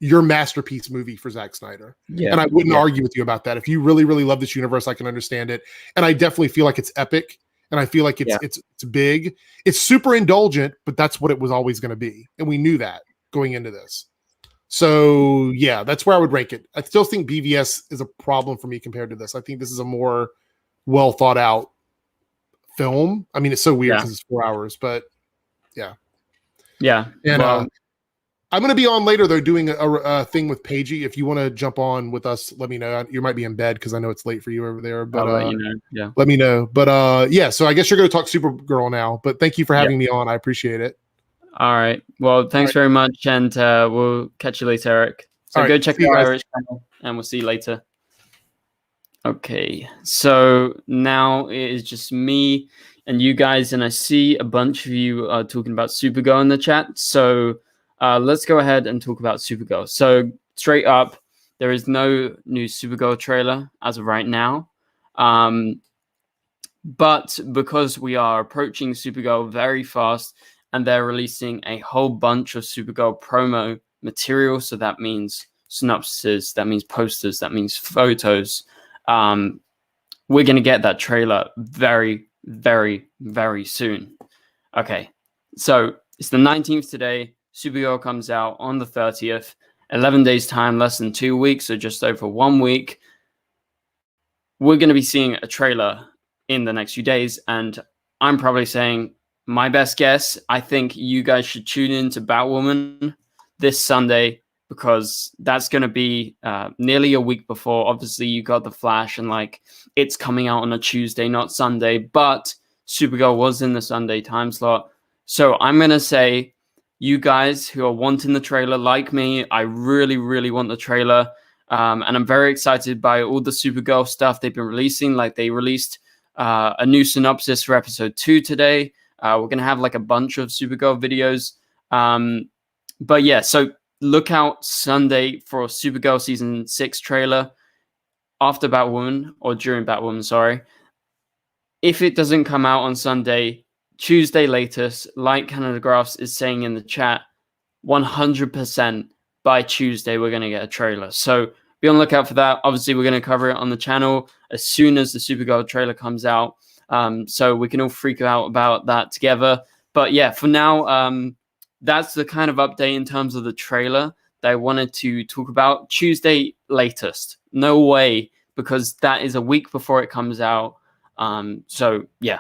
masterpiece movie for Zack Snyder. Yeah, and I wouldn't argue with you about that. If you really love this universe, I can understand it, and I definitely feel like it's epic. And I feel like it's big. It's super indulgent, but that's what it was always going to be. And we knew that going into this. So, yeah, that's where I would rank it. I still think BVS is a problem for me compared to this. I think this is a more well thought out film. I mean, it's so weird because it's 4 hours, but yeah.
Yeah.
And I'm going to be on later, though, doing a thing with Pagey. If you want to jump on with us, let me know. You might be in bed because I know it's late for you over there. But
I'll let you know. Yeah.
Let me know. But yeah, so I guess you're going to talk Supergirl now. But thank you for having me on. I appreciate it.
All right. Well, thanks very much. And we'll catch you later, Eric. So go check out Irish channel, and we'll see you later. Okay. So now it is just me and you guys. And I see a bunch of you talking about Supergirl in the chat. So let's go ahead and talk about Supergirl. So straight up, there is no new Supergirl trailer as of right now. But because we are approaching Supergirl very fast and they're releasing a whole bunch of Supergirl promo material, so that means synopses, that means posters, that means photos, we're going to get that trailer very soon. Okay, so it's the 19th today. Supergirl comes out on the 30th, 11 days time, less than 2 weeks, so just over 1 week. We're going to be seeing a trailer in the next few days, and I'm probably saying my best guess, I think you guys should tune in to Batwoman this Sunday, because that's going to be nearly a week before. Obviously, you got The Flash, and like it's coming out on a Tuesday, not Sunday, but Supergirl was in the Sunday time slot. So I'm going to say, you guys who are wanting the trailer like me, I really want the trailer. And I'm very excited by all the Supergirl stuff they've been releasing. Like they released a new synopsis for episode 2 today. We're going to have like a bunch of Supergirl videos. But yeah, so look out Sunday for Supergirl season 6 trailer after Batwoman, or during Batwoman, sorry. If it doesn't come out on Sunday, Tuesday latest, like Canada Graphs is saying in the chat, 100% by Tuesday we're going to get a trailer. So be on the lookout for that. Obviously, we're going to cover it on the channel as soon as the Supergirl trailer comes out, so we can all freak out about that together. But yeah, for now, that's the kind of update in terms of the trailer that I wanted to talk about. Tuesday latest. No way, because that is a week before it comes out. So yeah.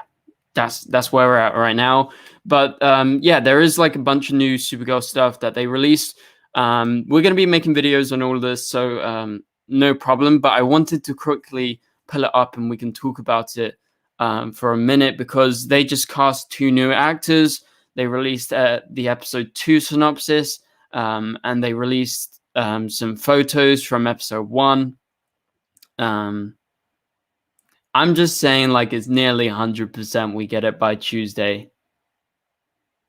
That's where we're at right now. But yeah, there is like a bunch of new Supergirl stuff that they released. We're going to be making videos on all of this, so no problem. But I wanted to quickly pull it up and we can talk about it for a minute, because they just cast 2 new actors. They released the episode 2 synopsis, and they released some photos from episode 1. I'm just saying, like, it's nearly 100% we get it by Tuesday.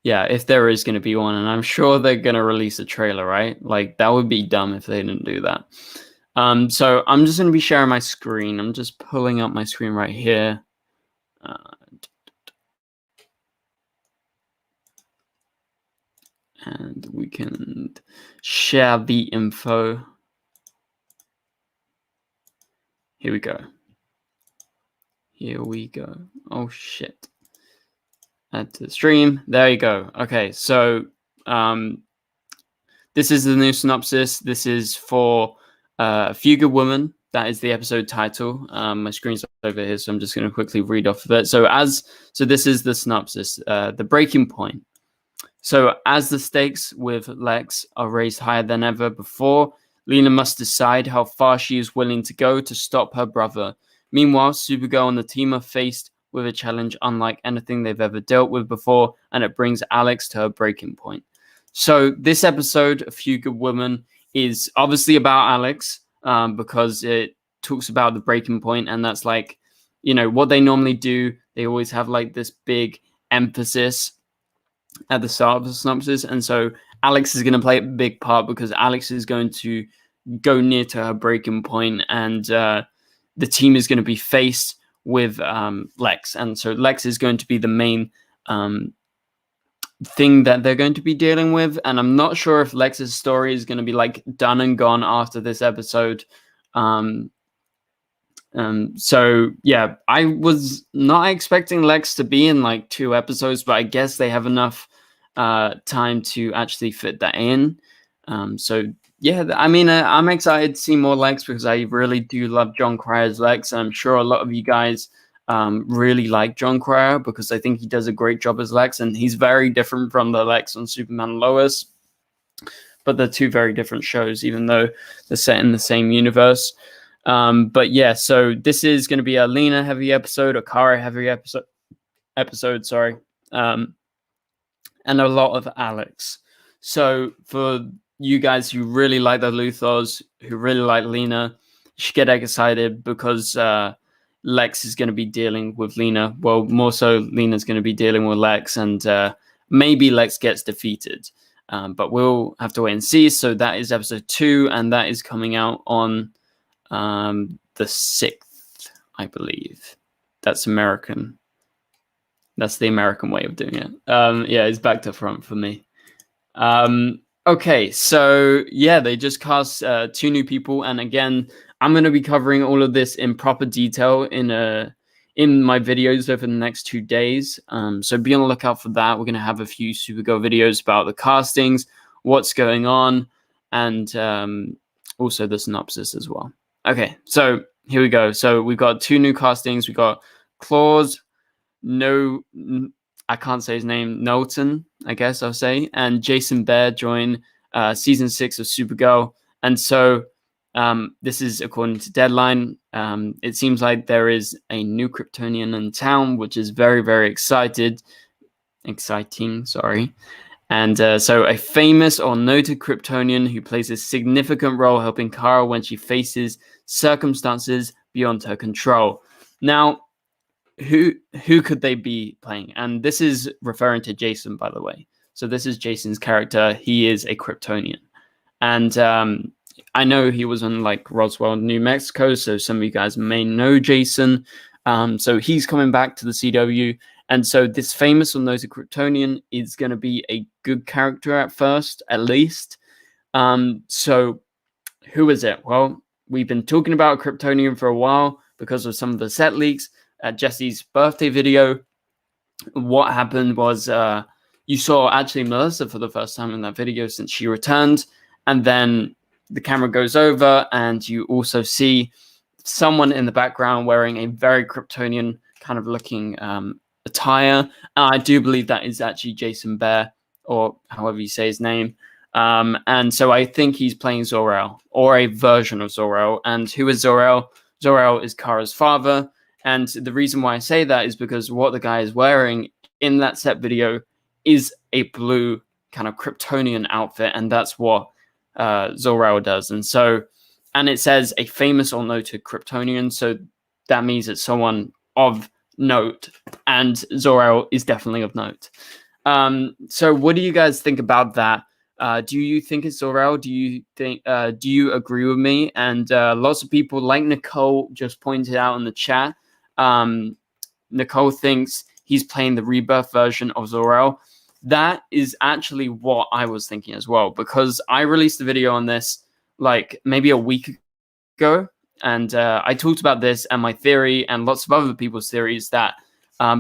Yeah, if there is going to be one, and I'm sure they're going to release a trailer, right? Like, that would be dumb if they didn't do that. So I'm just going to be sharing my screen. I'm just pulling up my screen right here. And we can share the info. Here we go. Here we go. Oh, shit. Add to the stream. There you go. Okay, so this is the new synopsis. This is for Fugue Woman. That is the episode title. My screen's over here, so I'm just going to quickly read off of it. So this is the synopsis. The breaking point. So as the stakes with Lex are raised higher than ever before, Lena must decide how far she is willing to go to stop her brother. Meanwhile, Supergirl and the team are faced with a challenge unlike anything they've ever dealt with before, and it brings Alex to her breaking point. So this episode of Fugue Woman is obviously about Alex, because it talks about the breaking point, and that's like, you know, what they normally do. They always have like this big emphasis at the start of the synopsis, and so Alex is going to play a big part, because Alex is going to go near to her breaking point, and the team is going to be faced with Lex, and so Lex is going to be the main thing that they're going to be dealing with. And I'm not sure if Lex's story is going to be like done and gone after this episode. So yeah, I was not expecting Lex to be in like 2 episodes, but I guess they have enough time to actually fit that in. So yeah, I mean, I'm excited to see more Lex, because I really do love Jon Cryer's Lex. I'm sure a lot of you guys really like Jon Cryer, because I think he does a great job as Lex, and he's very different from the Lex on Superman and Lois. But they're 2 very different shows, even though they're set in the same universe. But yeah, so this is going to be a Lena heavy episode, a Kara heavy episode, sorry, and a lot of Alex. So for you guys who really like the Luthors, who really like Lena, you should get excited, because Lex is going to be dealing with Lena. Well, more so Lena's going to be dealing with Lex, and maybe Lex gets defeated. But we'll have to wait and see. So that is episode 2, and that is coming out on the 6th, I believe. That's American. That's the American way of doing it. Yeah, it's back to front for me. Okay, so yeah, they just cast 2 new people, and again, I'm going to be covering all of this in proper detail in my videos over the next 2 days. So be on the lookout for that. We're going to have a few Supergirl videos about the castings, what's going on, and also the synopsis as well. Okay, so here we go. So we've got 2 new castings. We got Claus, I can't say his name, Knowlton, I guess I'll say, and Jason Behr join season 6 of Supergirl. And so this is according to Deadline. It seems like there is a new Kryptonian in town, which is very, very exciting. Sorry. And so a famous or noted Kryptonian who plays a significant role helping Kara when she faces circumstances beyond her control. Now, who could they be playing? And this is referring to Jason, by the way. So this is Jason's character. He is a Kryptonian. And I know he was on like Roswell, New Mexico, so some of you guys may know Jason. So he's coming back to the CW. And so this famous or noted Kryptonian is going to be a good character at first, at least. So who is it? Well, we've been talking about Kryptonian for a while because of some of the set leaks at Jesse's birthday video. What happened was you saw actually Melissa for the first time in that video since she returned. And then the camera goes over and you also see someone in the background wearing a very Kryptonian kind of looking attire. And I do believe that is actually Jason Behr, or however you say his name. And so I think he's playing Zor-El, or a version of Zor-El. And who is Zor-El? Zor-El is Kara's father. And the reason why I say that is because what the guy is wearing in that set video is a blue kind of Kryptonian outfit, and that's what Zor-El does. And it says a famous or noted Kryptonian, so that means it's someone of note, and Zor-El is definitely of note. So what do you guys think about that? Do you think it's Zor-El? Do you agree with me? And lots of people, like Nicole just pointed out in the chat, Nicole thinks he's playing the Rebirth version of Zor-El. That is actually what I was thinking as well, because I released a video on this like maybe a week ago, and I talked about this and my theory and lots of other people's theories that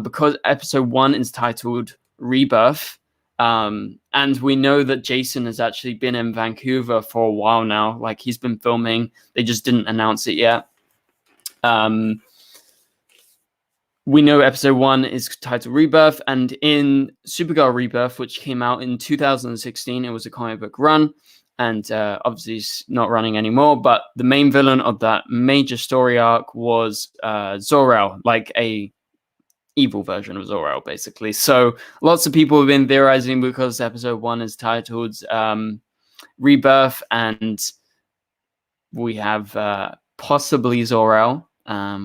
because episode 1 is titled Rebirth, and we know that Jason has actually been in Vancouver for a while now, like he's been filming, they just didn't announce it yet. We know episode 1 is titled Rebirth, and in Supergirl Rebirth, which came out in 2016, it was a comic book run, and obviously it's not running anymore, but the main villain of that major story arc was Zor-El, like a evil version of Zor-El, basically. So lots of people have been theorizing because episode 1 is titled Rebirth, and we have possibly Zor-El.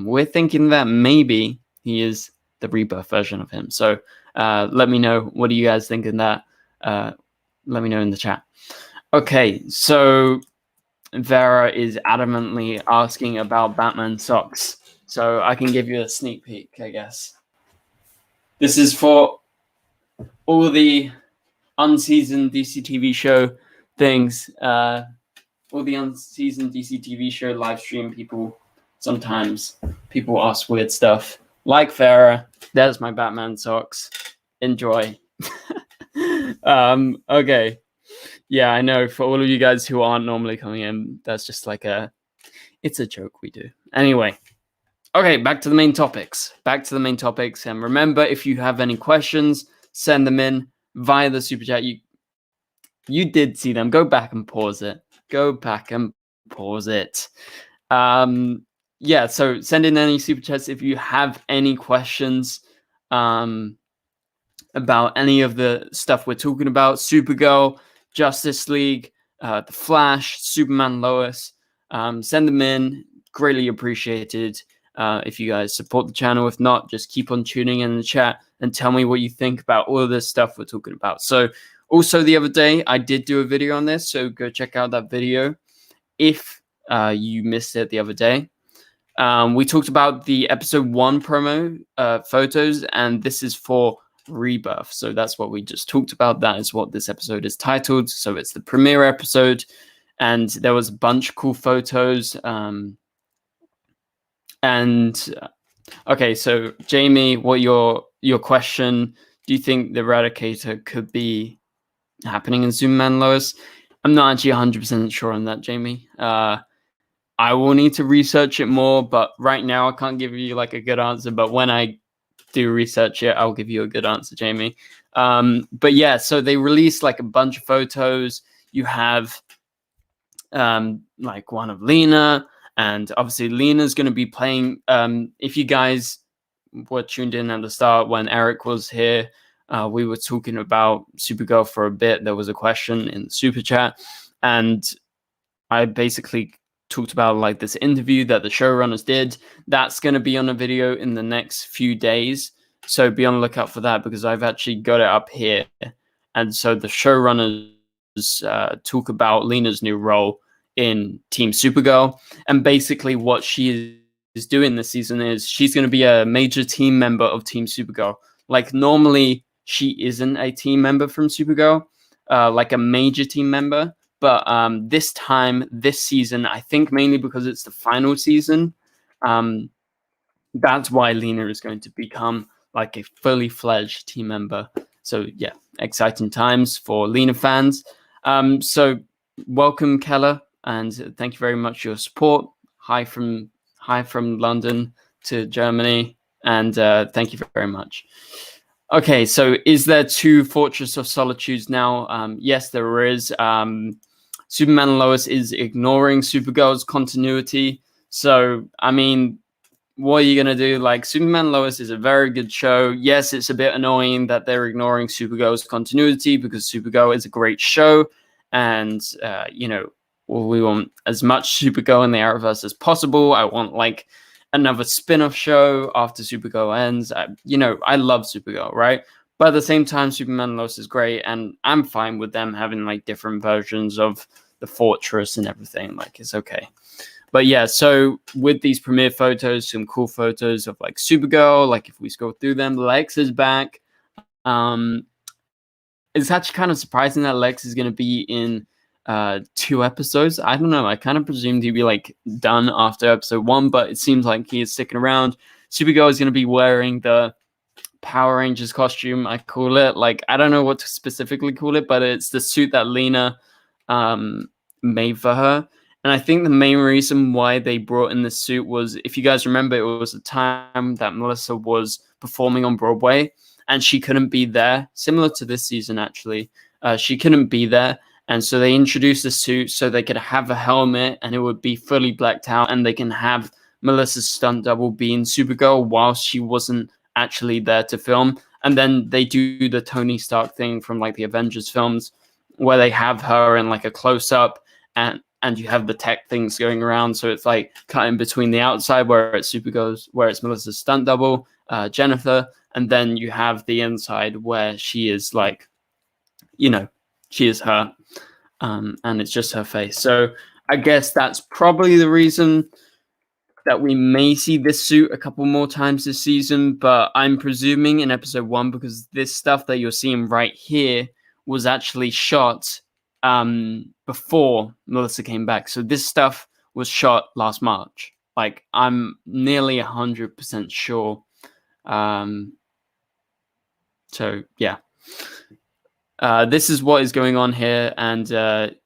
We're thinking that maybe he is the Rebirth version of him. So let me know. What do you guys think in that? Let me know in the chat. Okay, so Vera is adamantly asking about Batman socks. So I can give you a sneak peek, I guess. This is for all the unseasoned DCTV show things. All the unseasoned DCTV show live stream people. Sometimes people ask weird stuff. Like Farah, there's my Batman socks. Enjoy. Okay. Yeah, I know. For all of you guys who aren't normally coming in, that's just like it's a joke we do. Anyway. Okay, back to the main topics. And remember, if you have any questions, send them in via the super chat. You did see them. Go back and pause it. Yeah, so send in any super chats if you have any questions about any of the stuff we're talking about. Supergirl, Justice League, The Flash, Superman, Lois. Send them in. Greatly appreciated if you guys support the channel. If not, just keep on tuning in the chat and tell me what you think about all of this stuff we're talking about. So also the other day, I did do a video on this, so go check out that video if you missed it the other day. We talked about the episode 1 promo photos, and this is for Rebirth. So that's what we just talked about. That is what this episode is titled. So it's the premiere episode, and there was a bunch of cool photos. Okay, so Jamie, what your question? Do you think the Eradicator could be happening in Superman Lois? I'm not actually 100% sure on that, Jamie. I will need to research it more, but right now I can't give you like a good answer. But when I do research it, I'll give you a good answer, Jamie. But yeah, so they released like a bunch of photos. You have like one of Lena, and obviously Lena's going to be playing. If you guys were tuned in at the start when Airrick was here, we were talking about Supergirl for a bit. There was a question in the super chat, and I basically talked about like this interview that the showrunners did. That's going to be on a video in the next few days, so be on the lookout for that, because I've actually got it up here. And so the showrunners talk about Lena's new role in Team Supergirl, and basically what she is doing this season is she's going to be a major team member of Team Supergirl. Like normally she isn't a team member from Supergirl, like a major team member. But this time, this season, I think mainly because it's the final season, that's why Lena is going to become like a fully fledged team member. So yeah, exciting times for Lena fans. So welcome, Keller, and thank you very much for your support. Hi from London to Germany, and thank you very much. Okay, so is there two Fortress of Solitudes now? Yes, there is. Superman and Lois is ignoring Supergirl's continuity. So, I mean, what are you going to do? Like, Superman and Lois is a very good show. Yes, it's a bit annoying that they're ignoring Supergirl's continuity because Supergirl is a great show. And, you know, we want as much Supergirl in the Arrowverse as possible. I want, like, another spin-off show after Supergirl ends. You know, I love Supergirl, right? But at the same time, Superman and Lois is great, and I'm fine with them having like different versions of the Fortress and everything. Like, it's okay. But yeah, so with these premiere photos, some cool photos of like Supergirl. Like if we scroll through them, Lex is back. It's actually kind of surprising that Lex is going to be in 2 episodes. I don't know. I kind of presumed he'd be like done after episode 1, but it seems like he is sticking around. Supergirl is going to be wearing the Power Rangers costume, I call it. Like, I don't know what to specifically call it, but it's the suit that Lena made for her. And I think the main reason why they brought in this suit was, if you guys remember, it was a time that Melissa was performing on Broadway and she couldn't be there. Similar to this season, actually. She couldn't be there. And so they introduced the suit so they could have a helmet and it would be fully blacked out, and they can have Melissa's stunt double being Supergirl while she wasn't actually there to film. And then they do the Tony Stark thing from like the Avengers films where they have her in like a close-up and you have the tech things going around. So it's like cutting between the outside where it's Supergirl's, where it's Melissa's stunt double, Jennifer, and then you have the inside where she is like, you know, she is her. And it's just her face. So I guess that's probably the reason that we may see this suit a couple more times this season, but I'm presuming in episode 1, because this stuff that you're seeing right here was actually shot before Melissa came back. So this stuff was shot last March. Like, I'm nearly 100% sure. So yeah. This is what is going on here, and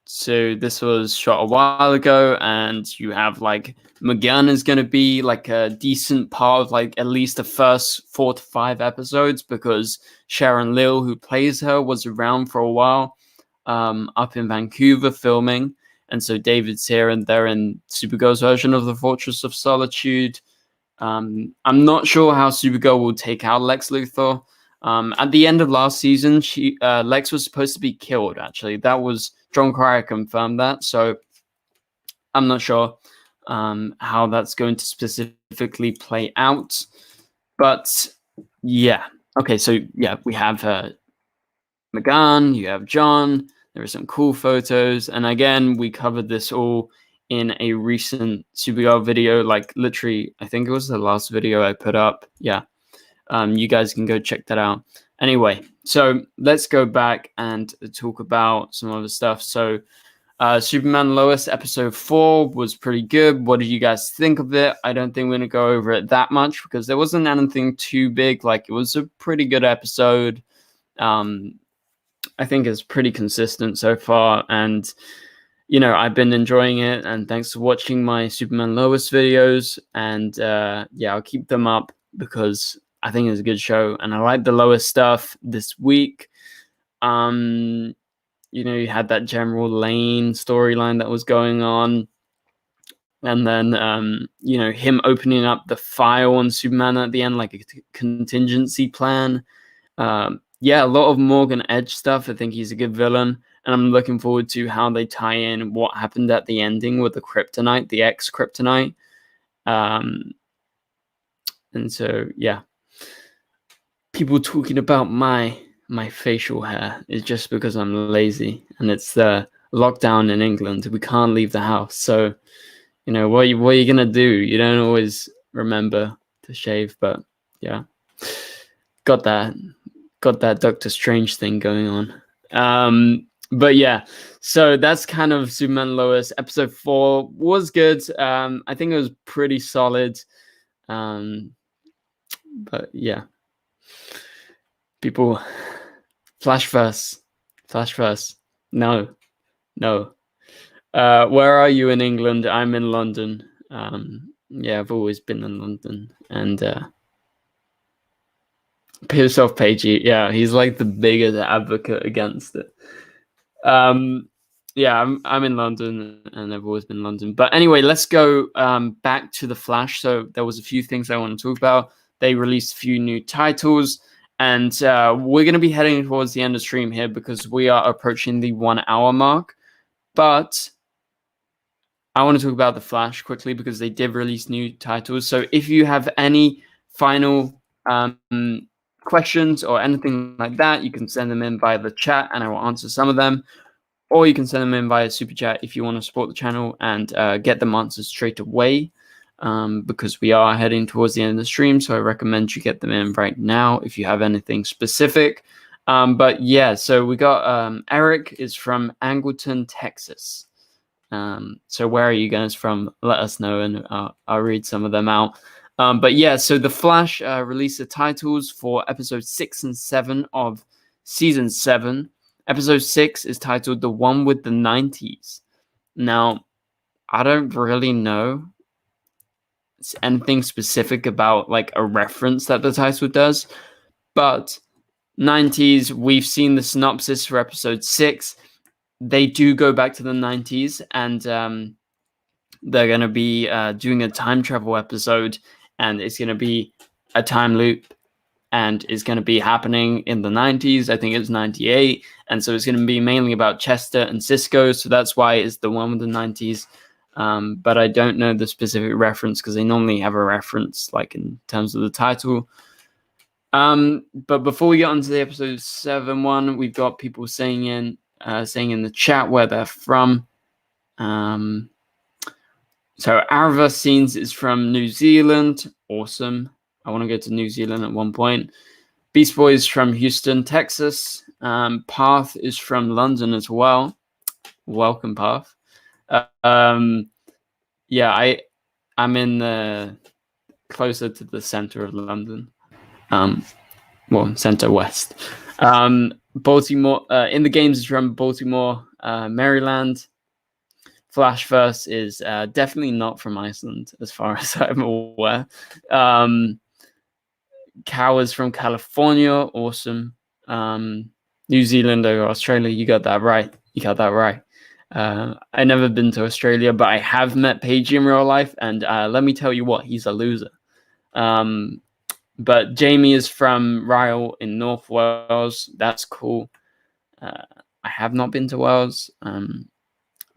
so this was shot a while ago, and you have like McGann is going to be like a decent part of like at least the first 4 to 5 episodes, because Sharon Lill, who plays her, was around for a while up in Vancouver filming, and so David's here, and they're in Supergirl's version of the Fortress of Solitude. I'm not sure how Supergirl will take out Lex Luthor. At the end of last season, Lex was supposed to be killed, actually. That was John Cryer confirmed that, so I'm not sure how that's going to specifically play out. But yeah, okay, so yeah, we have McGann, you have John, there are some cool photos, and again, we covered this all in a recent Supergirl video, like literally, I think it was the last video I put up, yeah. You guys can go check that out. Anyway, so let's go back and talk about some other stuff. So Superman Lois episode 4 was pretty good. What did you guys think of it? I don't think we're going to go over it that much because there wasn't anything too big. Like, it was a pretty good episode. I think it's pretty consistent so far. And, you know, I've been enjoying it. And thanks for watching my Superman Lois videos. And yeah, I'll keep them up because I think it's a good show, and I like the Lois stuff this week. You know, you had that General Lane storyline that was going on, and then you know, him opening up the file on Superman at the end, like a contingency plan. Yeah, a lot of Morgan Edge stuff. I think he's a good villain, and I'm looking forward to how they tie in what happened at the ending with the Kryptonite, the ex-Kryptonite. And so, yeah. People talking about my facial hair is just because I'm lazy, and it's the lockdown in England. We can't leave the house, so you know what are you gonna do? You don't always remember to shave, but yeah, got that Doctor Strange thing going on. But yeah, so that's kind of Superman Lois. Episode 4 was good. I think it was pretty solid. But yeah. People, flash verse. No. Where are you in England? I'm in London. Yeah, I've always been in London, and Piss off, Pagey. Yeah, he's like the biggest advocate against it. Yeah, I'm in London, and I've always been in London. But anyway, let's go back to the Flash. So there was a few things I want to talk about. They released a few new titles, and we're going to be heading towards the end of stream here because we are approaching the 1 hour mark. But I want to talk about the Flash quickly because they did release new titles. So if you have any final questions or anything like that, you can send them in via the chat, and I will answer some of them. Or you can send them in via Super Chat if you want to support the channel and get them answered straight away, because we are heading towards the end of the stream. So I recommend you get them in right now if you have anything specific. But yeah, so we got Airrick is from Angleton, Texas. So where are you guys from? Let us know, and I'll read some of them out. But yeah, so the Flash released the titles for episodes 6 and 7 of season 7. Episode 6 is titled The One with the 90s. Now, I don't really know anything specific about like a reference that the title does, but 90s, we've seen the synopsis for episode 6. They do go back to the 90s, and they're going to be doing a time travel episode, and it's going to be a time loop, and it's going to be happening in the 90s. I think it's 98. And so it's going to be mainly about Chester and Cisco. So that's why it's the one with the 90s. But I don't know the specific reference because they normally have a reference like in terms of the title. But before we get on to the episode 7 one, we've got people saying in the chat where they're from. So Arva Scenes is from New Zealand. Awesome. I want to go to New Zealand at one point. Beast Boy is from Houston, Texas. Path is from London as well. Welcome, Path. Yeah, I'm in the closer to the center of London. Well, center west. Baltimore. In the games is from Baltimore, Maryland. Flashverse is definitely not from Iceland, as far as I'm aware. Cow is from California. Awesome. New Zealand or Australia, you got that right. I never been to Australia, but I have met Paige in real life, and let me tell you what, he's a loser. But Jamie is from Ryle in North Wales. That's cool. I have not been to Wales.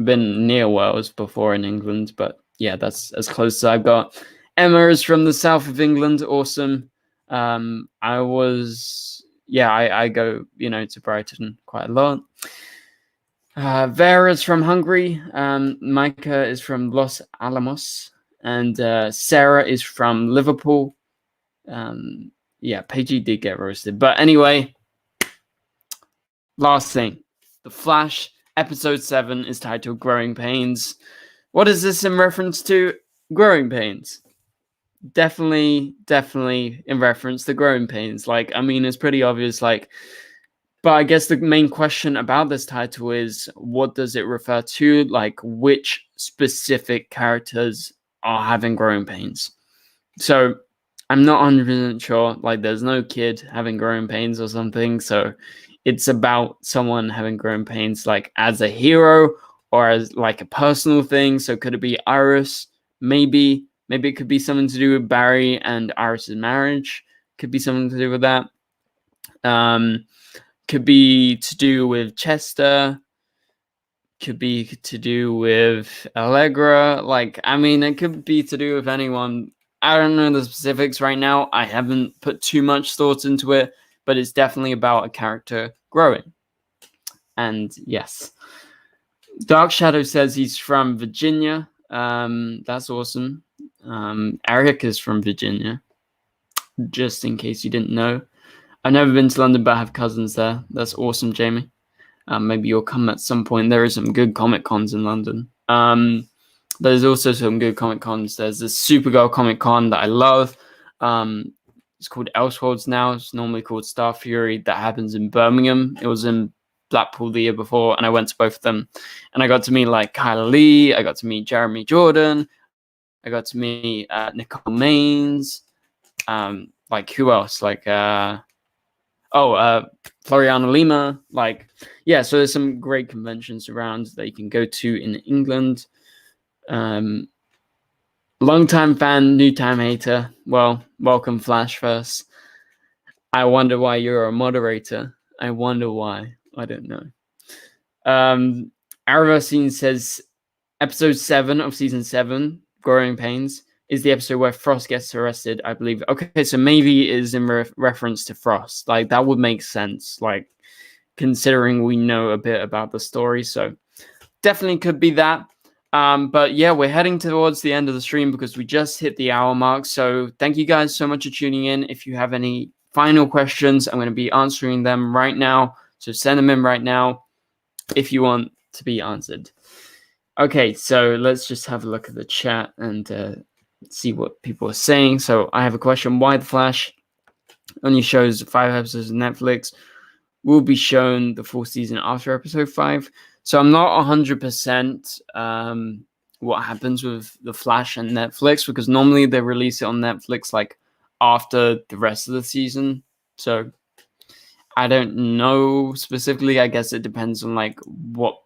Been near Wales before in England, but yeah, that's as close as I've got. Emma is from the south of England. Awesome. I go, to Brighton quite a lot. Vera's from Hungary. Micah is from Los Alamos, and Sarah is from Liverpool. Paige did get roasted, but anyway, last thing, The Flash episode 7 is titled Growing Pains. What is this in reference to? Growing pains. Definitely in reference to growing pains. It's pretty obvious, but I guess the main question about this title is, what does it refer to? Which specific characters are having growing pains? So I'm not 100% sure. There's no kid having growing pains or something. So it's about someone having growing pains, as a hero or as a personal thing. So could it be Iris? Maybe it could be something to do with Barry and Iris's marriage. Could be something to do with that. Could be to do with Chester. Could be to do with Allegra. It could be to do with anyone. I don't know the specifics right now. I haven't put too much thought into it, but it's definitely about a character growing. And yes. Dark Shadow says he's from Virginia. That's awesome. Airrick is from Virginia, just in case you didn't know. I've never been to London, but I have cousins there. That's awesome, Jamie. Maybe you'll come at some point. There are some good Comic Cons in London. There's also some good Comic Cons. There's this Supergirl Comic Con that I love. It's called Elseworlds now. It's normally called Star Fury. That happens in Birmingham. It was in Blackpool the year before, and I went to both of them. And I got to meet Kyla Lee. I got to meet Jeremy Jordan. I got to meet Nicole Maines. Who else? Floriana Lima. Like, yeah, so there's some great conventions around that you can go to in England. Long-time fan, new-time hater. Well, welcome, Flash first. I wonder why you're a moderator. I wonder why. I don't know. Aravasine says, episode 7 of season 7, Growing Pains, is the episode where Frost gets arrested, I believe. Okay, so maybe it is in reference to Frost. Like, that would make sense, like, considering we know a bit about the story. So definitely could be that. But yeah, we're heading towards the end of the stream because we just hit the hour mark. So thank you guys so much for tuning in. If you have any final questions, I'm going to be answering them right now. So send them in right now if you want to be answered. Okay, so let's just have a look at the chat and see what people are saying. So I have a question. Why The Flash only shows 5 episodes on Netflix? Will be shown the full season after episode 5. So I'm not 100% what happens with The Flash and Netflix, because normally they release it on Netflix like after the rest of the season. So I don't know specifically. I guess it depends on like what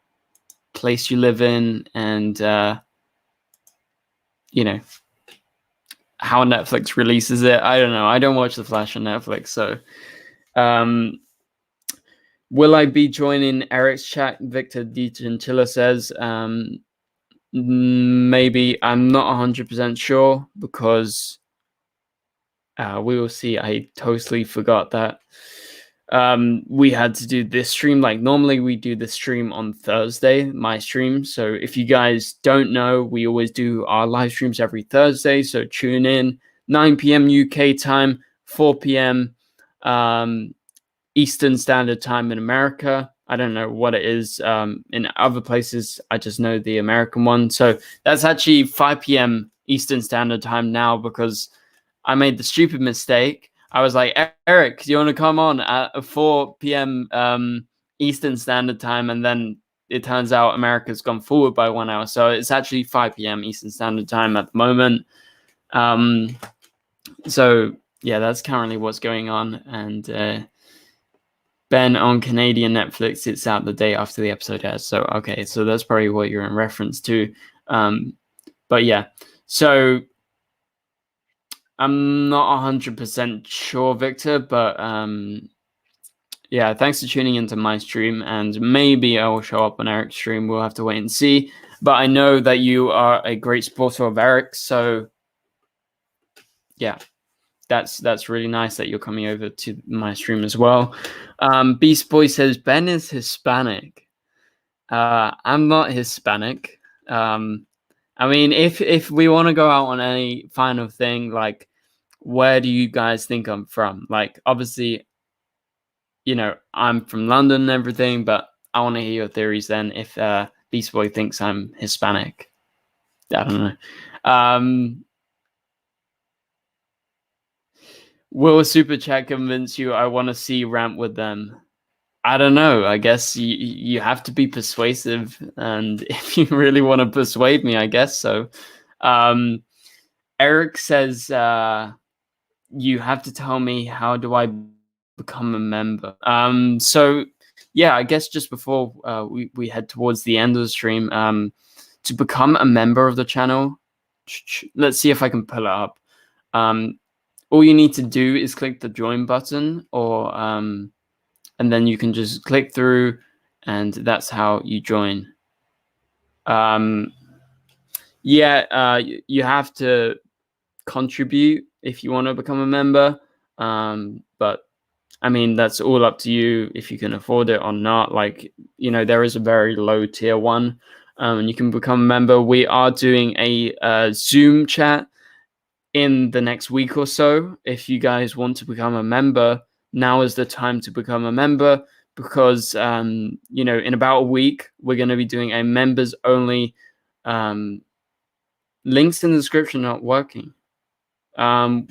place you live in and you know, how Netflix releases it. I don't know. I don't watch The Flash on Netflix, so will I be joining Eric's chat? Victor D. Chinchilla says, maybe. I'm not 100% sure because we will see. I totally forgot that we had to do this stream. Like, normally we do the stream on Thursday, my stream. So if you guys don't know, we always do our live streams every Thursday. So tune in 9 p.m. UK time, 4 p.m. Eastern Standard Time in America. I don't know what it is in other places. I just know the American one. So that's actually 5 p.m. Eastern Standard Time now, because I made the stupid mistake. I was like, Eric, do you want to come on at 4 p.m. Eastern Standard Time? And then it turns out America's gone forward by 1 hour. So it's actually 5 p.m. Eastern Standard Time at the moment. So yeah, that's currently what's going on. And Ben, on Canadian Netflix, it's out the day after the episode airs. So, okay, so that's probably what you're in reference to. But yeah, so I'm not 100% sure, Victor, but yeah, thanks for tuning into my stream, and maybe I will show up on Eric's stream. We'll have to wait and see. But I know that you are a great supporter of Eric, so yeah. That's really nice that you're coming over to my stream as well. Beast Boy says Ben is Hispanic. I'm not Hispanic. I mean, if we want to go out on any final thing, like, where do you guys think I'm from? Like, obviously, you know, I'm from London and everything, but I want to hear your theories then. If Beast Boy thinks I'm Hispanic, I don't know. Will a super chat convince you I want to see Rant with them? I don't know. I guess you have to be persuasive, and if you really want to persuade me, I guess so. Eric says, you have to tell me, how do I become a member? So yeah, I guess just before we head towards the end of the stream, to become a member of the channel, let's see if I can pull it up. All you need to do is click the join button, or and then you can just click through, and that's how you join. Yeah, you have to contribute if you want to become a member, but I mean, that's all up to you if you can afford it or not. Like, you know, there is a very low tier one, and you can become a member. We are doing a Zoom chat in the next week or so. If you guys want to become a member, now is the time to become a member, because you know, in about a week we're going to be doing a members only. Links in the description are not working.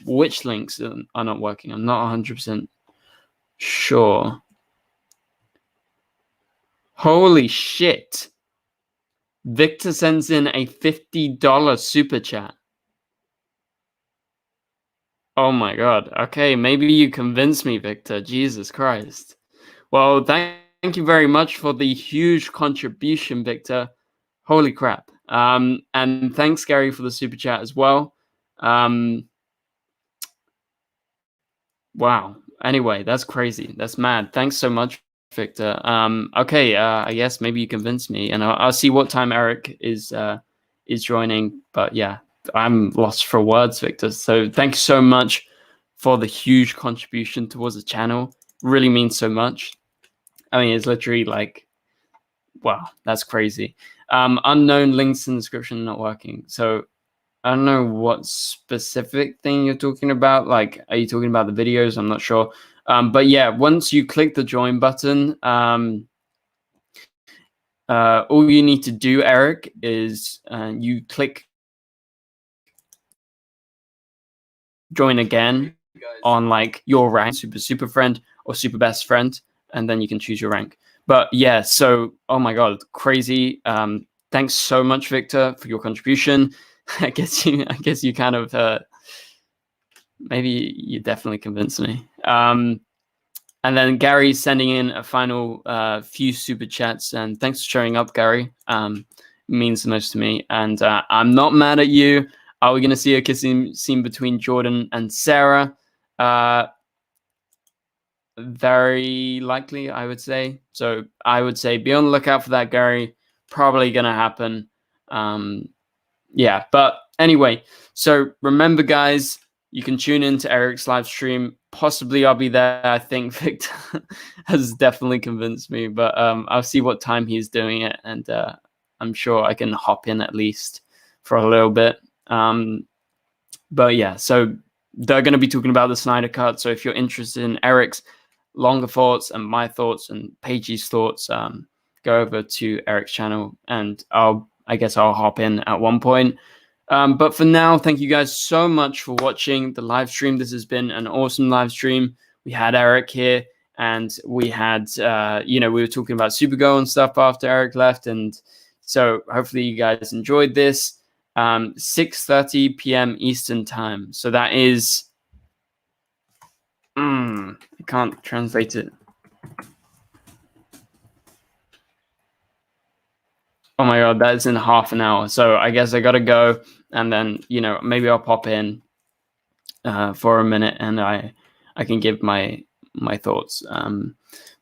Which links are not working? I'm not 100% sure. Holy shit, Victor sends in a $50 super chat. Oh my God. Okay, maybe you convinced me, Victor. Jesus Christ. Well, thank you very much for the huge contribution, Victor. Holy crap. And thanks, Gary, for the super chat as well. Wow. Anyway, that's crazy. That's mad. Thanks so much, Victor. Okay. I guess maybe you convinced me, and I'll see what time Eric is joining. But yeah, I'm lost for words, Victor. So thank you so much for the huge contribution towards the channel. Really means so much. I mean, it's literally like, wow, that's crazy. Unknown links in the description not working. So I don't know what specific thing you're talking about. Like, are you talking about the videos? I'm not sure. But yeah, once you click the join button, all you need to do, Eric, is you click join again on like your rank, super friend or super best friend, and then you can choose your rank. But yeah, so oh my God, crazy. Thanks so much, Victor, for your contribution. I guess you kind of maybe you definitely convinced me. And then Gary's sending in a final few super chats, and thanks for showing up, Gary. Means the most to me, and I'm not mad at you. Are we going to see a kissing scene between Jordan and Sarah? Very likely, I would say. So I would say be on the lookout for that, Gary. Probably going to happen. Yeah, but anyway, so remember, guys, you can tune into Eric's live stream. Possibly I'll be there. I think Victor has definitely convinced me, but I'll see what time he's doing it, and I'm sure I can hop in at least for a little bit. But yeah, so they're going to be talking about the Snyder Cut. So if you're interested in Eric's longer thoughts and my thoughts and Paige's thoughts, go over to Eric's channel, and I guess I'll hop in at one point. But for now, thank you guys so much for watching the live stream. This has been an awesome live stream. We had Eric here, and we had, we were talking about Supergirl and stuff after Eric left. And so hopefully you guys enjoyed this. 6:30 p.m. Eastern time. So that is, I can't translate it. Oh my God, that's in half an hour. So I guess I got to go. And then, maybe I'll pop in for a minute, and I can give my thoughts.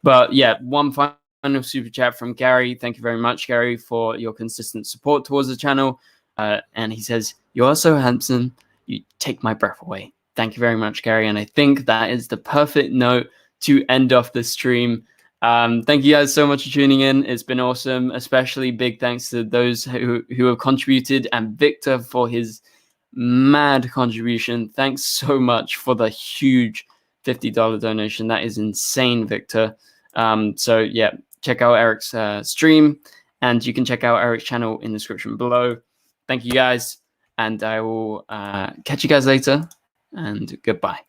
But yeah, one final super chat from Gary. Thank you very much, Gary, for your consistent support towards the channel. And he says, "You are so handsome. You take my breath away." Thank you very much, Gary. And I think that is the perfect note to end off the stream. Thank you guys so much for tuning in. It's been awesome. Especially big thanks to those who have contributed, and Victor for his mad contribution. Thanks so much for the huge $50 donation. That is insane, Victor. So yeah, check out Eric's stream, and you can check out Eric's channel in the description below. Thank you guys, and I will catch you guys later, and goodbye.